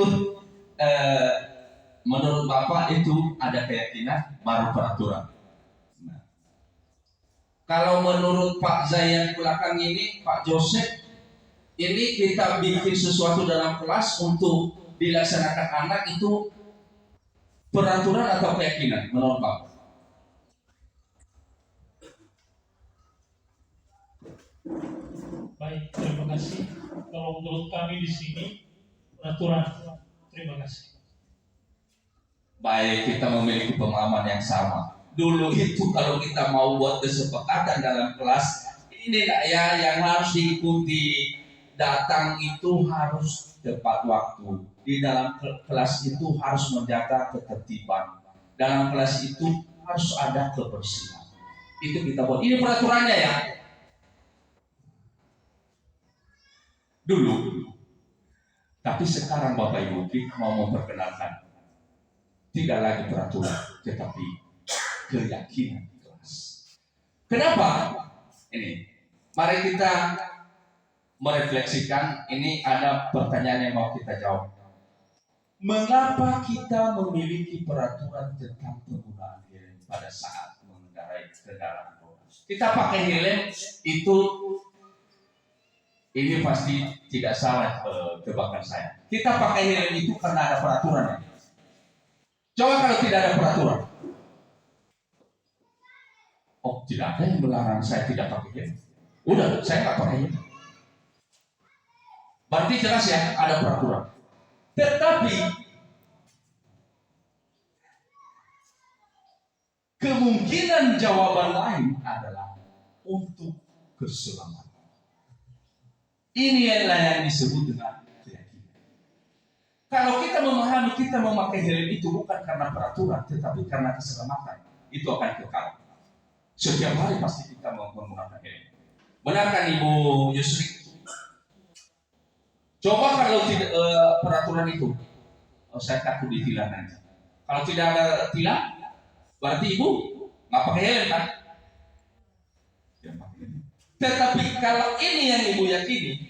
menurut Bapak itu ada keyakinan baru peraturan. Nah, kalau menurut Pak Zayan belakang ini, Pak Joseph, ini kita bikin sesuatu dalam kelas untuk dilaksanakan anak itu peraturan atau keyakinan menurut Bapak? Baik, terima kasih. Kalau menurut kami di sini peraturan. Terima kasih. Baik, kita memiliki pemahaman yang sama. Dulu itu kalau kita mau buat kesepakatan dalam kelas, ini nak ya yang harus diikuti, datang itu harus tepat waktu. Di dalam kelas itu harus menjaga ketertiban. Dalam kelas itu harus ada kebersihan. Itu kita buat. Ini peraturannya ya. Dulu. Tapi sekarang Bapak Ibu kita mau memperkenalkan tidak lagi peraturan, tetapi keyakinan di kelas. Kenapa? Ini, mari kita merefleksikan. Ini ada pertanyaan yang mau kita jawab. Mengapa kita memiliki peraturan tentang penggunaan helm pada saat mengendarai kendaraan roda? Kita pakai helm itu, ini pasti tidak salah tebakan saya. Kita pakai helm itu karena ada peraturan. Coba kalau tidak ada peraturan, oh tidak ada yang melarang saya tidak pakai helm. Udah, saya nggak pakai helm. Berarti jelas ya ada peraturan. Tetapi kemungkinan jawaban lain adalah untuk keselamatan. Inilah yang disebut dengan keyakinan. Kalau kita memahami kita memakai helm itu bukan karena peraturan, tetapi karena keselamatan, itu akan kekal. Setiap hari pasti kita menggunakan helm. Benar kan Ibu Yusri? Coba kalau tidak peraturan itu, saya takut ditilang nanti. Kalau tidak ada tilang, berarti Ibu nggak pakai helm kan? Ya, pakai helm. Tetapi kalau ini yang Ibu yakini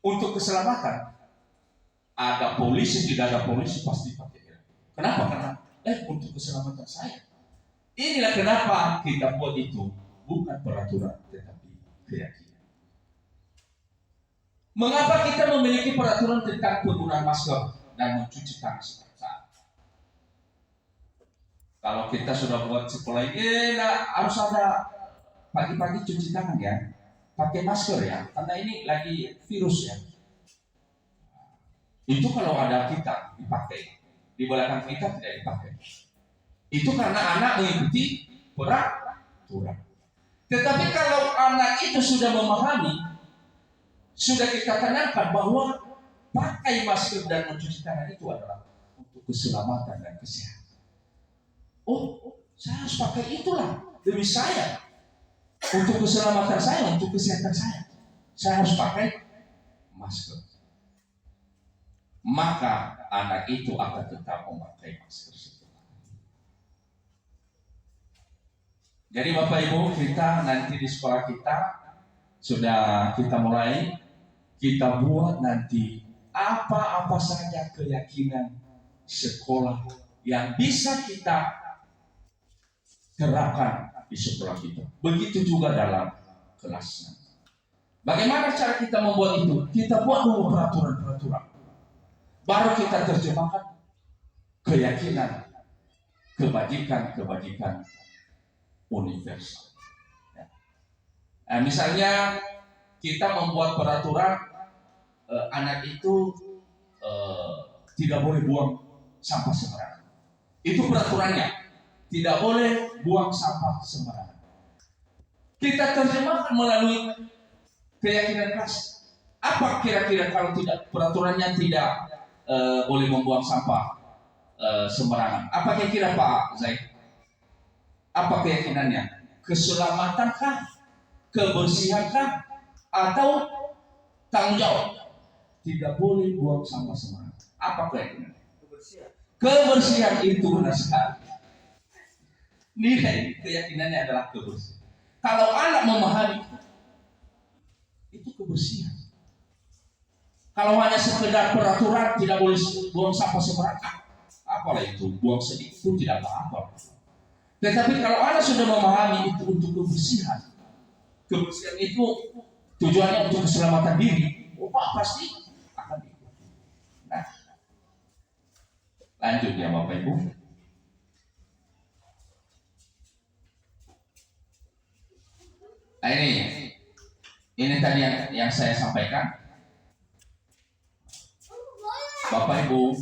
untuk keselamatan, ada polisi tidak ada polisi pasti pakai helm. Kenapa? Karena untuk keselamatan saya. Inilah kenapa kita buat itu bukan peraturan tetapi keyakinan. Mengapa kita memiliki peraturan tentang penggunaan masker dan mencuci tangan setiap saat? Kalau kita sudah buat sekolah ini, harus ada pagi-pagi cuci tangan ya, pakai masker ya, karena ini lagi virus ya. Itu kalau ada kita dipakai, di belakang kita tidak dipakai. Itu karena anak mengikuti peraturan. Tetapi kalau anak itu sudah memahami, sudah kita tanamkan bahwa pakai masker dan mencuci tangan itu adalah untuk keselamatan dan kesehatan. Oh, saya harus pakai itulah demi saya, untuk keselamatan saya, untuk kesehatan saya harus pakai masker. Maka anak itu akan tetap memakai masker. Jadi Bapak Ibu, kita nanti di sekolah kita sudah kita mulai, kita buat nanti apa-apa saja keyakinan sekolah yang bisa kita terapkan di sekolah kita. Begitu juga dalam kelasnya. Bagaimana cara kita membuat itu? Kita buat dulu peraturan-peraturan. Baru kita terjemahkan keyakinan, kebajikan universal. Misalnya kita membuat peraturan anak itu tidak boleh buang sampah sembarangan. Itu peraturannya, tidak boleh buang sampah sembarangan. Kita terjemahkan melalui keyakinan kelas. Apa kira-kira kalau tidak peraturannya tidak boleh membuang sampah sembarangan? Apa kira-kira Pak Zaid? Apa keyakinannya? Keselamatankah? Kebersihankah? Atau tanggung jawab? Tidak boleh buang sampah sembarangan. Apa keyakinannya? Kebersihan itu benar sekali. Nilai keyakinannya adalah kebersihan. Kalau anak memahami itu kebersihan. Kalau hanya sekedar peraturan tidak boleh buang sampah sembarangan, apalah itu, buang sedikit pun tidak apa-apa. Tetapi kalau anak sudah memahami itu untuk kebersihan, kebersihan itu tujuannya untuk keselamatan diri, pasti akan diikuti. Nah, lanjut ya Bapak Ibu. Nah ini Ini tadi yang saya sampaikan. Bapak Ibu,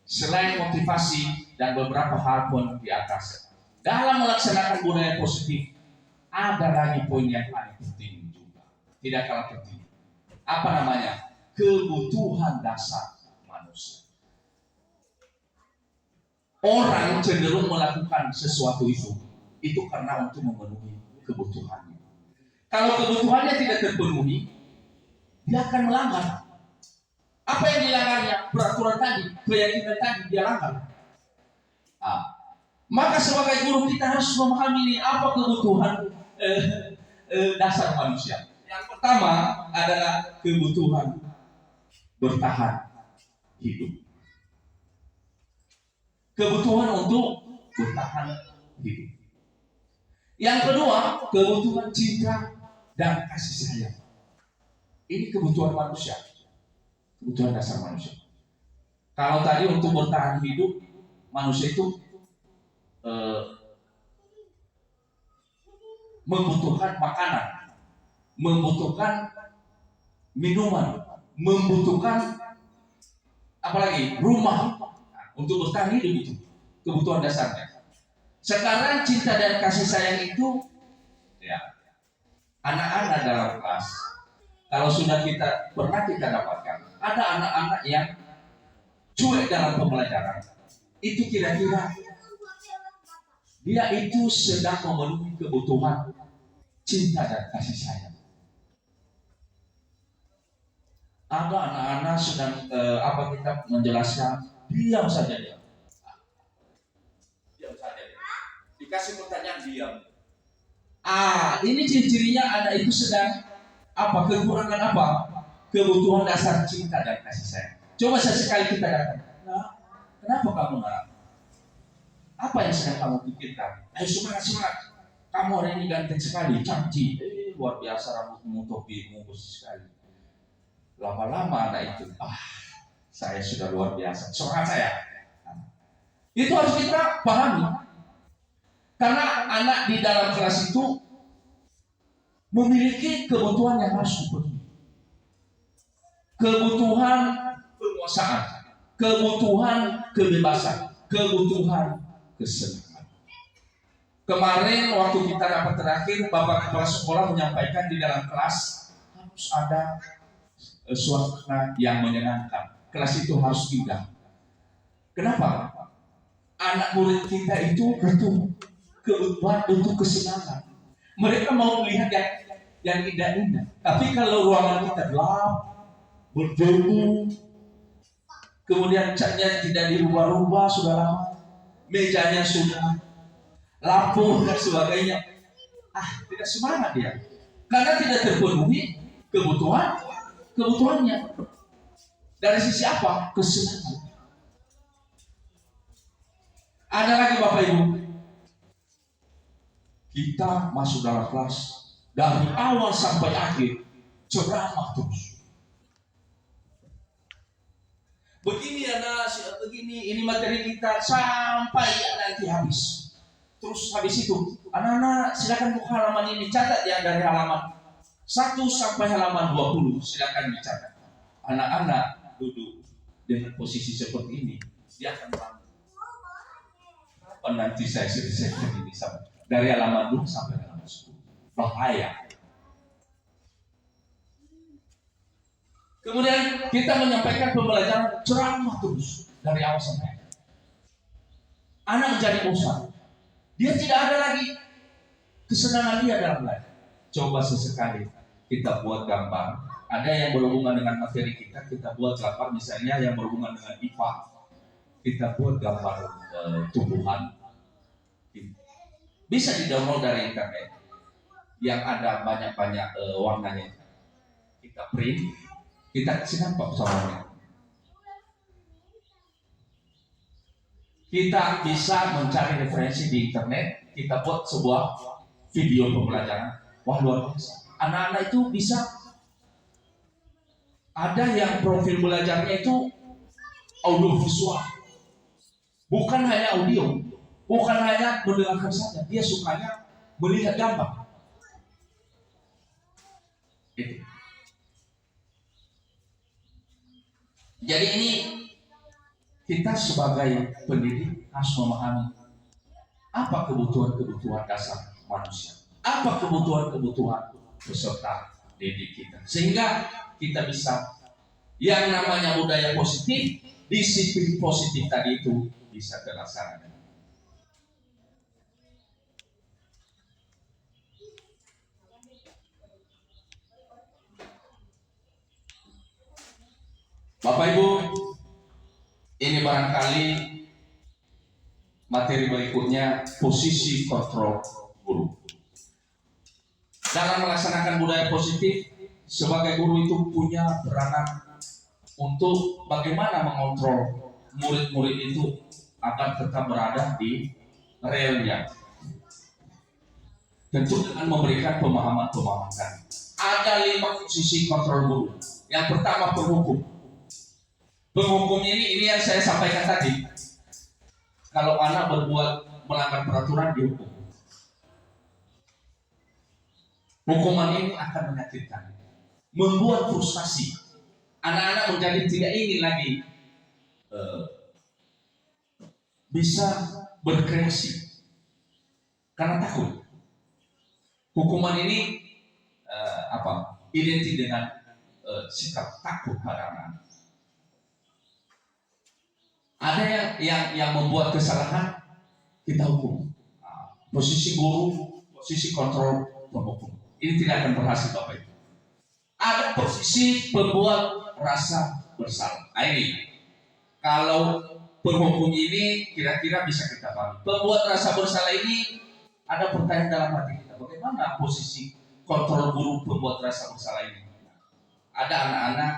selain motivasi dan beberapa hal pun di atas, dalam melaksanakan budaya positif, ada lagi poin yang paling penting juga, tidak kalah penting. Apa namanya? Kebutuhan dasar manusia. Orang cenderung melakukan sesuatu itu karena untuk memenuhi kebutuhannya. Kalau kebutuhannya tidak terpenuhi, dia akan melanggar. Apa yang dilanggarnya? Peraturan tadi, keyakinan tadi dia langgar. Maka sebagai guru kita harus memahami ini apa kebutuhan dasar manusia. Yang pertama adalah kebutuhan bertahan hidup. Kebutuhan untuk bertahan hidup. Yang kedua, kebutuhan cinta dan kasih sayang. Ini kebutuhan manusia. Kebutuhan dasar manusia. Kalau tadi untuk bertahan hidup, manusia itu membutuhkan makanan, membutuhkan minuman, membutuhkan apalagi rumah untuk bertahan hidup, itu kebutuhan dasarnya. Sekarang cinta dan kasih sayang itu ya anak-anak dalam kelas, kalau sudah pernah kita dapatkan, ada anak-anak yang cuek dalam pembelajaran. Itu kira-kira dia itu sedang memenuhi kebutuhan cinta dan kasih sayang. Ada anak-anak sedang kita menjelaskan, diam saja dia. Diam saja dia. Dikasih pertanyaan diam. Ini ciri-cirinya anak itu sedang kekurangan apa? Kebutuhan dasar cinta dan kasih sayang. Coba sesekali kita datang. Nah, kenapa kamu nak? Apa yang sedang kamu pikirkan? Ayo semangat. Kamu hari ini ganteng sekali, cantik. Luar biasa, rambutmu, topimu bagus sekali. Lama-lama anak itu, saya sudah luar biasa. Semangat saya. Itu harus kita pahami. Karena anak di dalam kelas itu memiliki kebutuhan yang harus dipenuhi. Kebutuhan penguasaan, kebutuhan kebebasan, kebutuhan kesenangan. Kemarin waktu kita rapat terakhir, Bapak Kepala Sekolah menyampaikan di dalam kelas harus ada suasana yang menyenangkan. Kelas itu harus indah. Kenapa? Anak murid kita itu butuh kebutuhan untuk kesenangan. Mereka mau melihat yang indah-indah. Tapi kalau ruangan kita gelap, berdebu, kemudian catnya tidak dirubah-rubah sudah lama, mejanya sudah lapuk dan sebagainya, tidak semangat dia, karena tidak terpenuhi kebutuhannya. Dari sisi apa? Kesenangan. Ada lagi Bapak Ibu, kita masuk dalam kelas dari awal sampai akhir ceramah terus. Begini begini, ini materi kita sampai nanti habis. Terus habis itu, anak-anak silakan buka halaman ini, catat ya dari halaman 1 sampai halaman 20, silakan dicatat. Anak-anak duduk dengan posisi seperti ini, dia akan bangun. Kapan nanti saya selesai ini dari halaman 2 sampai halaman 10? Bahaya. Kemudian kita menyampaikan pembelajaran ceramah terus dari awal sampai akhir. Anak menjadi bosan. Dia tidak ada lagi kesenangan dia dalam belajar. Coba sesekali kita buat gambar. Ada yang berhubungan dengan materi kita buat gambar. Misalnya yang berhubungan dengan IPA, kita buat gambar tumbuhan. Bisa di-download dari internet. Yang ada banyak-banyak warnanya. Kita print. Kita kasih nampak soalnya. Kita bisa mencari referensi di internet. Kita buat sebuah video pembelajaran. Wah, luar biasa. Anak-anak itu bisa. Ada yang profil belajarnya itu audio visual. Bukan hanya audio. Bukan hanya mendengarkan saja. Dia sukanya melihat gambar. Jadi ini kita sebagai pendidik harus memahami apa kebutuhan-kebutuhan dasar manusia, apa kebutuhan-kebutuhan peserta didik kita, sehingga kita bisa yang namanya budaya positif, disiplin positif tadi itu bisa terlaksana. Bapak Ibu, ini barangkali materi berikutnya, posisi kontrol guru. Dalam melaksanakan budaya positif, sebagai guru itu punya peranan untuk bagaimana mengontrol murid-murid itu agar tetap berada di relnya. Tentu dengan memberikan pemahaman-pemahaman tadi. Ada 5 posisi kontrol guru. Yang pertama, penghukum. Penghukum ini yang saya sampaikan tadi. Kalau anak melanggar peraturan, dihukum. Hukuman ini akan menyakitkan, membuat frustasi. Anak-anak menjadi tidak ingin lagi bisa berkreasi karena takut. Hukuman ini identik dengan sikap takut pada anak. Ada yang membuat kesalahan, kita hukum. Posisi guru, posisi kontrol, penghukum. Ini tidak akan berhasil, Bapak Ibu. Ada posisi pembuat rasa bersalah. Ini kalau penghukum ini kira-kira bisa kita pahami. Pembuat rasa bersalah ini ada pertanyaan dalam hati kita. Bagaimana posisi kontrol guru pembuat rasa bersalah ini? Ada anak-anak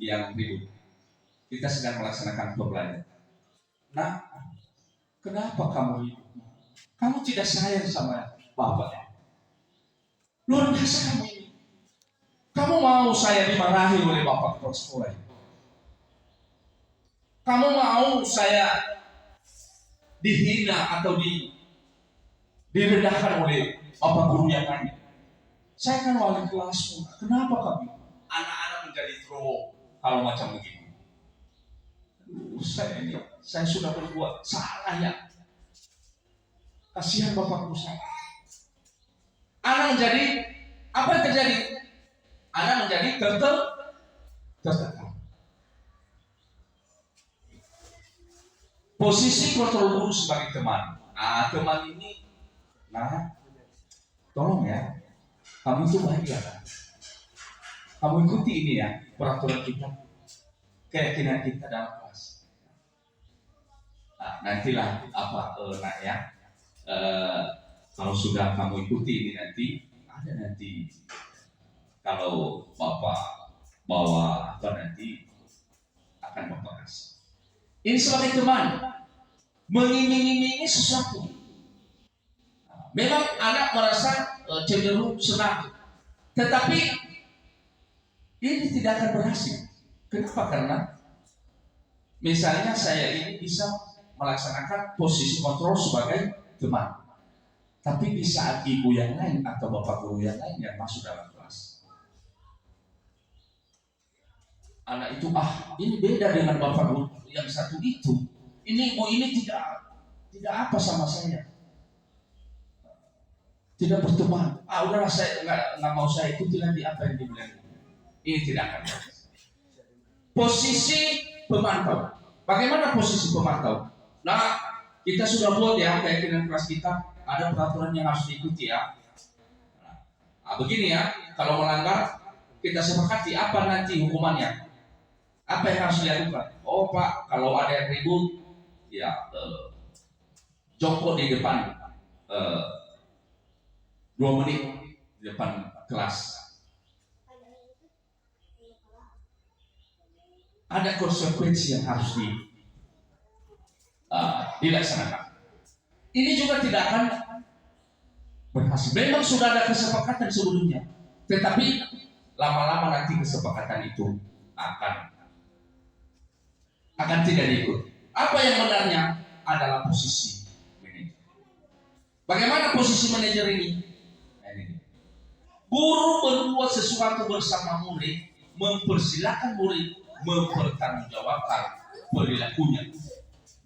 yang ribut. Kita sedang melaksanakan pembelajaran. Nah, kenapa kamu ribut? Kamu tidak sayang sama bapak. Luar biasa kamu ini. Kamu mau saya dimarahi oleh bapak kepala sekolah? Kamu mau saya dihina atau direndahkan oleh bapak guru yang lain? Saya kan wali kelasmu. Kenapa kamu? Anak-anak menjadi throw kalau macam begini. Saya sudah berbuat salah ya. Kasihan bapakku saya. Anak menjadi, apa yang terjadi? Anak menjadi tertekan. Posisi kontrol guru sebagai teman. Teman ini, tolong ya, kamu itu bahagia kan? Kamu ikuti ini ya, peraturan kita, keyakinan kita dalam kelas. Nantilah nak ya. Kalau sudah kamu ikuti ini nanti kalau bapak bawa nanti akan bapak kasih. Ini sebagai teman mengiming-imingi sesuatu. Memang anak merasa cenderung senang, tetapi ini tidak akan berhasil. Kenapa? Karena misalnya saya ini bisa melaksanakan posisi kontrol sebagai teman, tapi di saat ibu yang lain atau bapak guru yang lain yang masuk dalam kelas, anak itu ini beda dengan bapak guru yang satu itu. Ini ibu ini tidak apa sama saya, tidak berteman. Udahlah saya nggak mau saya ikuti nanti apa yang dibilang. Ini tidak akan. Posisi pemantau. Bagaimana posisi pemantau? Nah, kita sudah buat ya keyakinan kelas kita, ada peraturan yang harus diikuti ya. Begini ya, kalau melanggar kita sepakati apa nanti hukumannya, apa yang harus dilakukan. Oh Pak, kalau ada yang ribut, ya jongkok di depan 2 menit di depan kelas. Ada konsekuensi yang harus dilaksanakan. Ini juga tidak akan berhasil. Memang sudah ada kesepakatan sebelumnya, tetapi lama-lama nanti kesepakatan itu akan tidak diikuti. Apa yang benarnya adalah posisi manajer. Bagaimana posisi manajer ini? Guru berbuat sesuatu bersama murid, mempersilahkan murid mempertanggungjawabkan perilakunya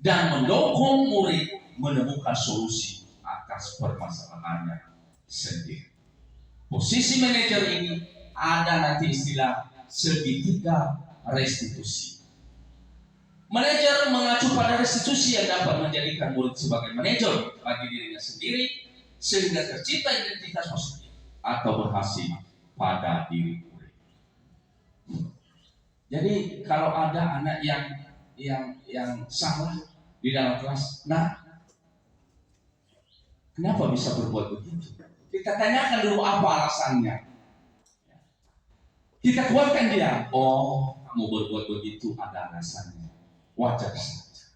dan mendukung murid menemukan solusi atas permasalahannya sendiri. Posisi manajer ini ada nanti istilah segitiga restitusi. Manajer mengacu pada restitusi yang dapat menjadikan murid sebagai manajer bagi dirinya sendiri sehingga tercipta identitas positif atau berhasil pada diri murid. Jadi kalau ada anak yang salah di dalam kelas, nah kenapa bisa berbuat begitu? Kita tanyakan dulu apa alasannya. Kita kuatkan dia. Oh, kamu berbuat begitu ada alasannya. Wajar saja.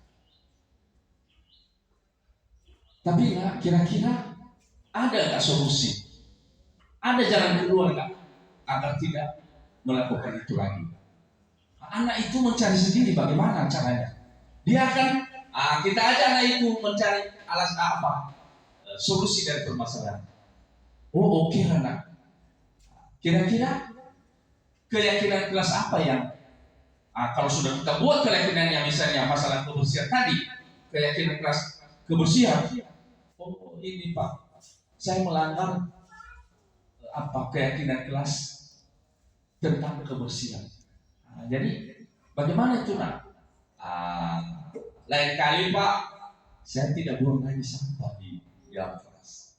Tapi ya, kira-kira ada nggak solusi? Ada jalan keluar nggak agar tidak melakukan itu lagi? Anak itu mencari sendiri bagaimana caranya. Dia akan kita aja anak itu mencari solusi dari permasalahan. Oh oke anak. Kira-kira keyakinan kelas apa yang kalau sudah kita buat keyakinan yang misalnya masalah kebersihan tadi, keyakinan kelas kebersihan. Oh ini Pak, saya melanggar keyakinan kelas tentang kebersihan. Jadi bagaimana itu nak? Lain kali Pak, saya tidak buang lagi sampah di dalam kelas.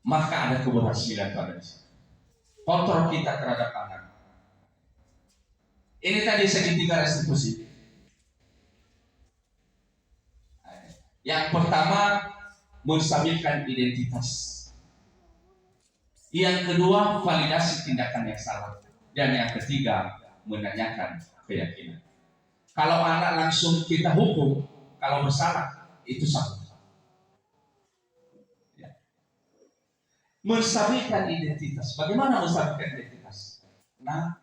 Maka ada keberhasilan pada situ. Kontrol kita terhadap anak. Ini tadi segitiga restitusi. Yang pertama, menstabilkan identitas. Yang kedua, validasi tindakan yang salah. Dan yang ketiga, menanyakan keyakinan. Kalau anak langsung kita hukum, kalau bersalah, itu salah. Ya. Menstabilkan identitas. Bagaimana menstabilkan identitas? Nah,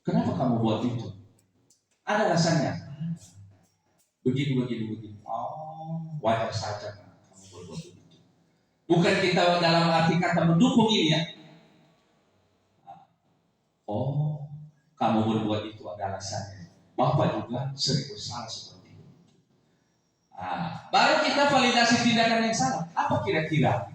kenapa kamu buat itu? Ada alasannya. Begini. Oh, wajar saja kamu berbuat begitu. Bukan kita dalam arti kata mendukung ini ya. Oh, kamu berbuat itu ada alasannya. Bapak juga sering bersalah seperti itu. Baru kita validasi tindakan yang salah. Apa kira-kira?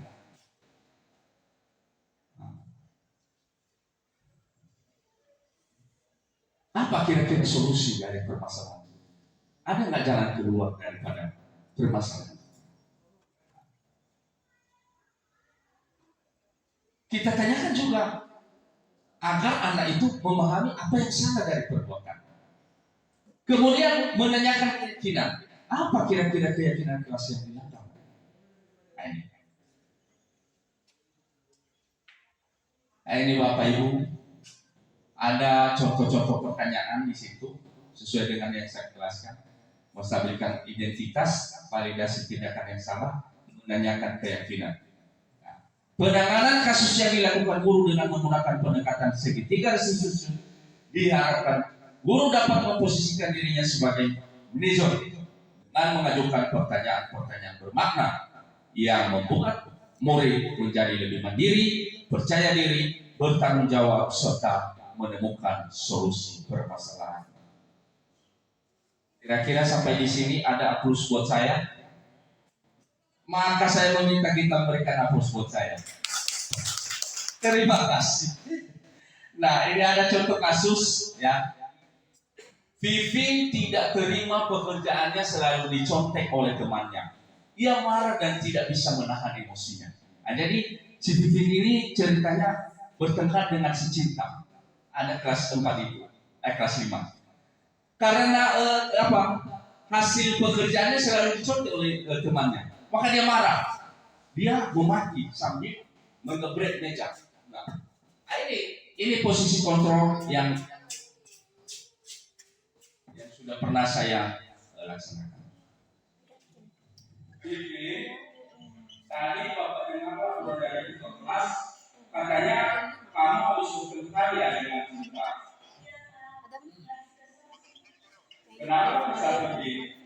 Apa kira-kira solusi dari permasalahan? Ada nggak jalan keluar daripada permasalahan? Kita tanyakan juga agar anak itu memahami apa yang salah dari perbuatan. Kemudian menanyakan keyakinan. Apa kira-kira keyakinan kelas yang dilanggar? Ini Bapak Ibu, ada contoh-contoh pertanyaan di situ sesuai dengan yang saya jelaskan. Menstabilkan identitas, validasi tindakan yang salah, menanyakan keyakinan. Penanganan kasus yang dilakukan guru dengan menggunakan pendekatan segitiga restitusi diharapkan guru dapat memposisikan dirinya sebagai manajer dan mengajukan pertanyaan-pertanyaan bermakna yang membuat murid menjadi lebih mandiri, percaya diri, bertanggung jawab serta menemukan solusi permasalahan. Kira-kira sampai di sini ada aplaus buat saya. Maka saya meminta kita memberikan aplaus buat saya. Terima kasih. Nah, ini ada contoh kasus ya. Vivin tidak terima pekerjaannya selalu dicontek oleh temannya. Ia marah dan tidak bisa menahan emosinya. Nah, jadi si Vivin ini ceritanya bertengkar dengan si Cinta. Ada kelas 4 itu, kelas 5. Karena hasil pekerjaannya selalu dicontek oleh temannya. Maka dia marah. Dia memaki sambil menggebret meja. Nah, ini posisi kontrol yang sudah pernah saya laksanakan. Ini tadi Bapak dengar dari kelas katanya kamu harus bekerja ya dengan Cinta. Kenapa bisa begini?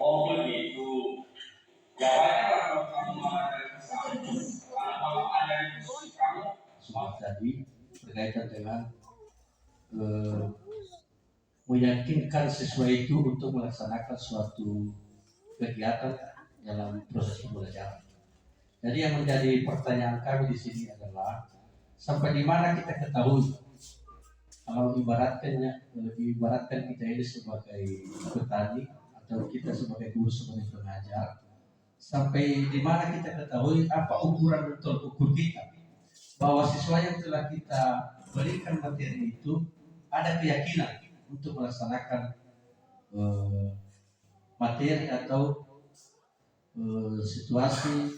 Oh begitu. Jadi Bapak tadi berkaitan dengan meyakinkan siswa itu untuk melaksanakan suatu kegiatan dalam proses pembelajaran. Jadi yang menjadi pertanyaan kami di sini adalah sampai di mana kita ketahui kalau ibaratkan kita ini sebagai petani atau kita sebagai guru, sebagai pengajar, sampai di mana kita ketahui apa ukuran betul ukur kita bahwa siswa yang telah kita berikan materi itu ada keyakinan untuk melaksanakan materi atau situasi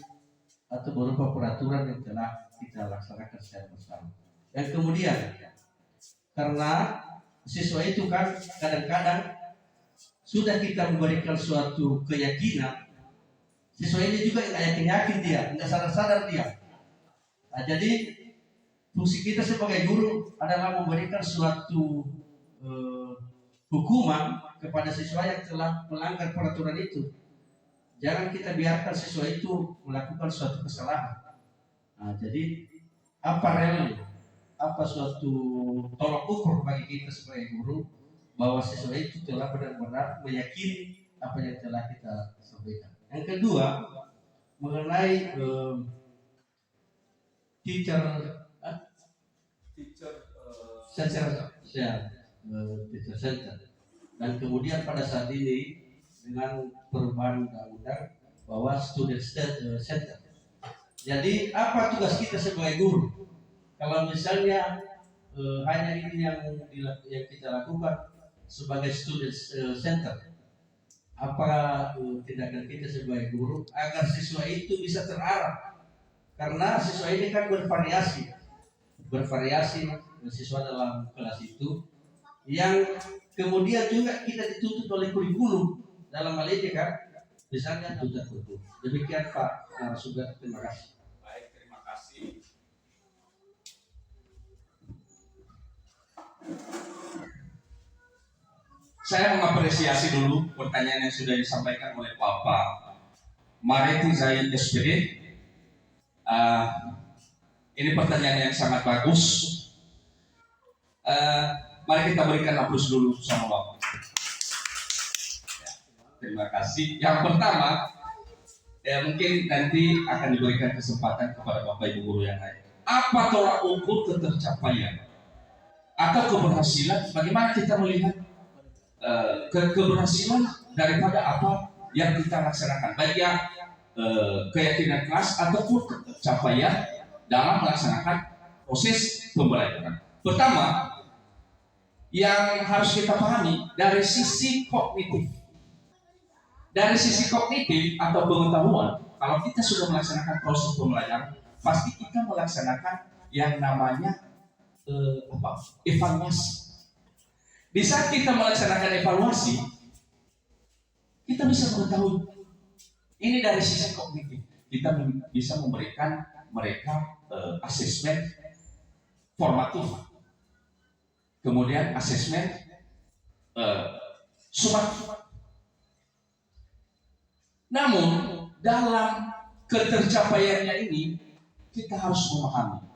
atau berupa peraturan yang telah kita laksanakan secara bersama. Dan kemudian karena siswa itu kan kadang-kadang sudah kita memberikan suatu keyakinan, siswa ini juga nggak yakin dia, nggak sadar dia. Nah, jadi fungsi kita sebagai guru adalah memberikan suatu hukuman kepada siswa yang telah melanggar peraturan itu. Jangan kita biarkan siswa itu melakukan suatu kesalahan. Nah, jadi apa realnya? Apa suatu tolak ukur bagi kita sebagai guru bahwa siswa itu telah benar-benar meyakini apa yang telah kita sampaikan. Yang kedua, mengenai teacher center. Dan kemudian pada saat ini dengan perubahan undang-undang bahwa student center. Jadi apa tugas kita sebagai guru? Kalau misalnya hanya ini yang kita lakukan sebagai student center, apa tindakan kita sebagai guru agar siswa itu bisa terarah? Karena siswa ini kan bervariasi siswa dalam kelas itu, yang kemudian juga kita dituntut oleh kurikulum dalam hal ini kan, misalnya tuntutan kurikulum. Demikian Pak Sugeng, terima kasih. Baik, terima kasih. Saya mengapresiasi dulu pertanyaan yang sudah disampaikan oleh Bapak Mareti Zaid SPD. Ini pertanyaan yang sangat bagus. Mari kita berikan aplaus dulu sama Bapak. Ya, terima kasih. Yang pertama, mungkin nanti akan diberikan kesempatan kepada Bapak Ibu guru yang lain. Apa tolak ukur ketercapaian atau keberhasilan? Bagaimana kita melihat keberhasilan daripada apa yang kita laksanakan, baik yang keyakinan kelas ataupun capaian dalam melaksanakan proses pembelajaran. Pertama, yang harus kita pahami dari sisi kognitif. Dari sisi kognitif atau pengetahuan, kalau kita sudah melaksanakan proses pembelajaran, pasti kita melaksanakan yang namanya evaluasi. Di saat kita melaksanakan evaluasi, kita bisa mengetahui ini dari sisi kognitif. Kita bisa memberikan mereka asesmen formatif, kemudian asesmen sumatif. Namun dalam ketercapaiannya ini kita harus memahami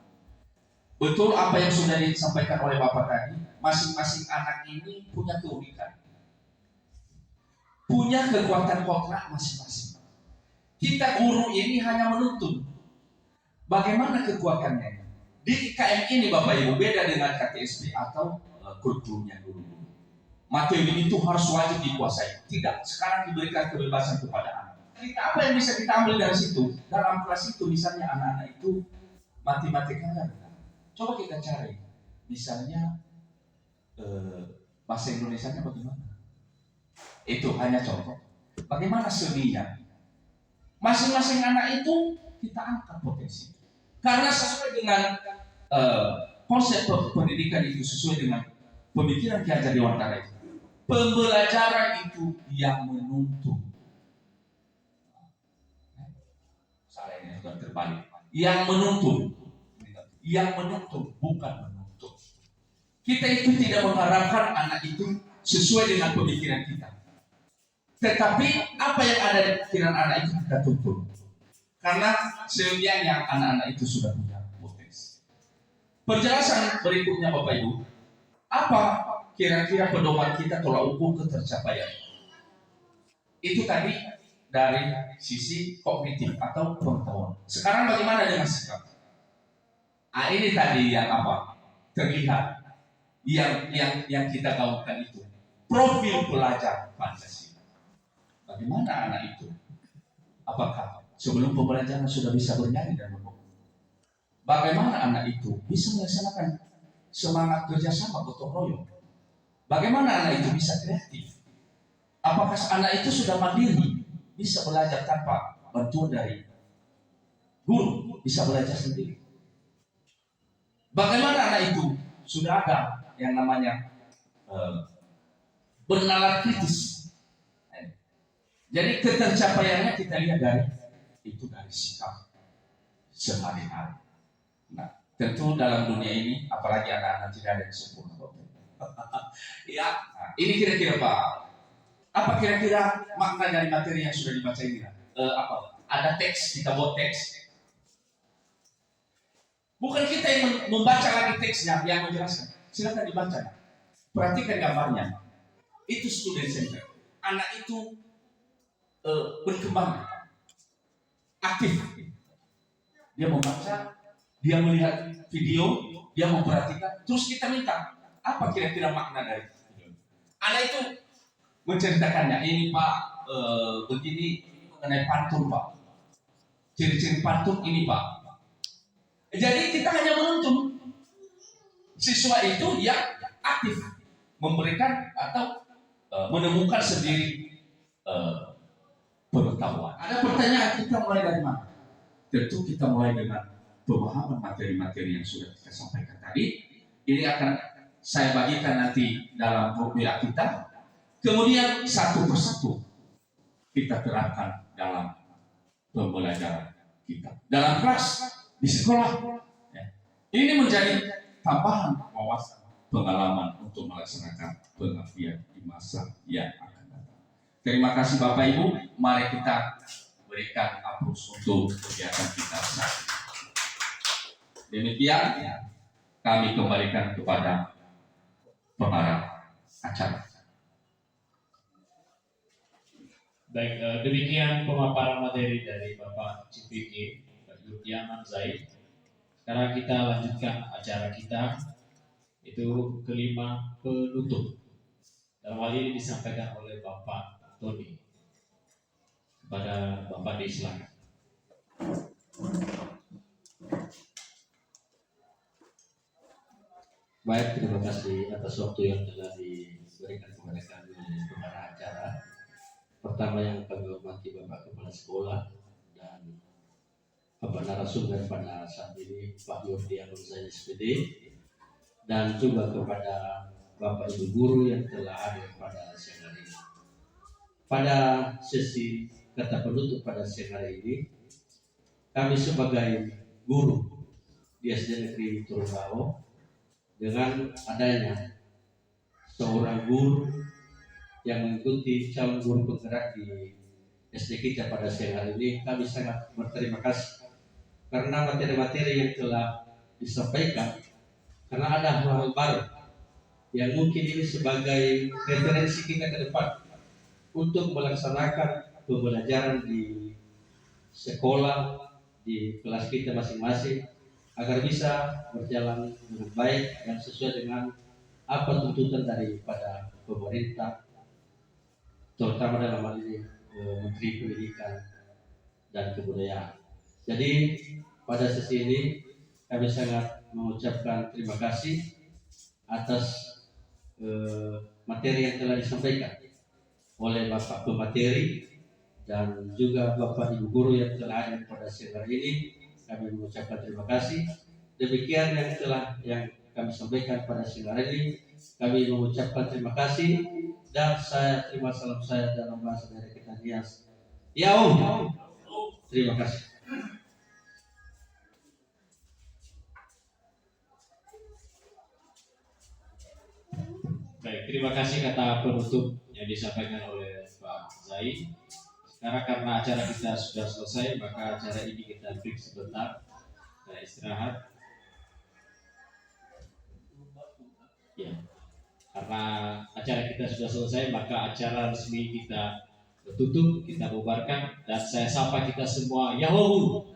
betul apa yang sudah disampaikan oleh Bapak tadi. Masing-masing anak ini punya keunikan, punya kekuatan kontrak masing-masing. Kita guru ini hanya menuntun bagaimana kekuatannya. Di IKM ini Bapak Ibu beda dengan KTSP atau kurikulumnya dulu. Materi itu harus wajib dikuasai. Tidak, sekarang diberikan kebebasan kepada anak. Kita apa yang bisa kita ambil dari situ? Dalam kelas itu misalnya anak-anak itu matematika kan. Coba kita cari, misalnya bahasa Indonesianya bagaimana? Itu hanya contoh. Bagaimana seninya? Masing-masing anak itu kita angkat potensi. Karena sesuai dengan konsep pendidikan itu, sesuai dengan pemikiran Ki Hajar Dewantara itu. Pembelajaran itu yang menuntun. Salah ini sudah terbalik. Yang menuntun, bukan menuntut. Kita itu tidak mengharapkan anak itu sesuai dengan pemikiran kita. Tetapi apa yang ada di pikiran anak itu kita tuntun. Karena sebenarnya anak-anak itu sudah punya potensi. Penjelasan berikutnya Bapak Ibu, apa kira-kira pedoman kita tolak ukur ketercapaian? Itu tadi dari sisi kognitif atau pengetahuan. Sekarang bagaimana dengan sikap? Ah, ini tadi yang apa? Terlihat yang kita gaungkan itu profil pelajar Pancasila. Bagaimana anak itu? Apakah sebelum pembelajaran sudah bisa bernyanyi dan berbohong? Bagaimana anak itu bisa melaksanakan semangat kerjasama gotong royong? Bagaimana anak itu bisa kreatif? Apakah anak itu sudah mandiri, bisa belajar tanpa bantuan dari guru, bisa belajar sendiri? Bagaimana anak itu sudah ada yang namanya bernalar kritis? Jadi ketercapaiannya kita lihat dari sikap sehari-hari. Nah, tentu dalam dunia ini, apalagi anak-anak tidak ada yang sempurna. Ya, nah, ini kira-kira Pak. Apa kira-kira makna dari materi yang sudah dibaca ini? Apa? Ada teks, kita buat teks. Bukan kita yang membaca lagi teksnya, yang menjelaskan. Silakan dibaca. Perhatikan gambarnya. Itu student center. Anak itu berkembang, aktif. Dia membaca, dia melihat video, dia memperhatikan. Terus kita minta, apa kira-kira makna dari video? Anak itu menceritakannya. Ini Pak, begini mengenai pantun Pak. Ciri-ciri pantun ini Pak. Jadi kita hanya menuntun siswa itu yang aktif memberikan atau menemukan sendiri pengetahuan. Ada pertanyaan, kita mulai dari mana? Tentu kita mulai dengan pemahaman materi-materi yang sudah kita sampaikan tadi. Ini akan saya bagikan nanti dalam grup WA kita. Kemudian satu persatu kita terapkan dalam pembelajaran kita. Dalam kelas, di sekolah. Ya. Ini menjadi tambahan wawasan pengalaman untuk melaksanakan pengabdian di masa yang akan datang. Terima kasih Bapak Ibu. Mari kita berikan aplaus untuk kegiatan kita saat ini. Demikian kami kembalikan kepada pengarah acara. Baik, demikian pemaparan materi dari Bapak CPG, Pak Yurdiaman Zaid. Sekarang kita lanjutkan acara kita, itu kelima penutup. Dalam hal ini disampaikan oleh Bapak Tony. Kepada Bapak disilakan. Baik, terima kasih atas waktu yang telah diberikan kepada kami oleh pengarah acara. Pertama yang kami hormati Bapak Kepala Sekolah dan Bapak narasumber pada saat ini Pak Yurdiaman Zaid SPD, dan juga kepada Bapak Ibu guru yang telah hadir pada siang hari ini. Pada sesi kata penutup pada siang hari ini, kami sebagai guru di SD Negeri Turungawo, dengan adanya seorang guru yang mengikuti calon guru penggerak di SD kita pada siang hari ini, kami sangat berterima kasih karena materi-materi yang telah disampaikan, karena ada hal-hal baru yang mungkin ini sebagai referensi kita ke depan untuk melaksanakan pembelajaran di sekolah, di kelas kita masing-masing, agar bisa berjalan dengan baik dan sesuai dengan apa tuntutan daripada pemerintah, terutama dalam hal ini Menteri Pendidikan dan Kebudayaan. Jadi pada sesi ini kami sangat mengucapkan terima kasih atas materi yang telah disampaikan oleh Bapak Pemateri dan juga Bapak Ibu guru yang telah hadir pada siang hari ini. Kami mengucapkan terima kasih. Demikian yang kami sampaikan pada siang hari ini. Kami mengucapkan terima kasih dan saya terima salam saya dalam bahasa daerah kita Nias. Ya Om. Terima kasih. Baik, terima kasih kata penutup yang disampaikan oleh Pak Zaid. Sekarang karena acara kita sudah selesai, maka acara ini kita break sebentar, kita istirahat. Ya, karena acara kita sudah selesai, maka acara resmi kita tutup, kita bubarkan, dan saya sapa kita semua Yahoo.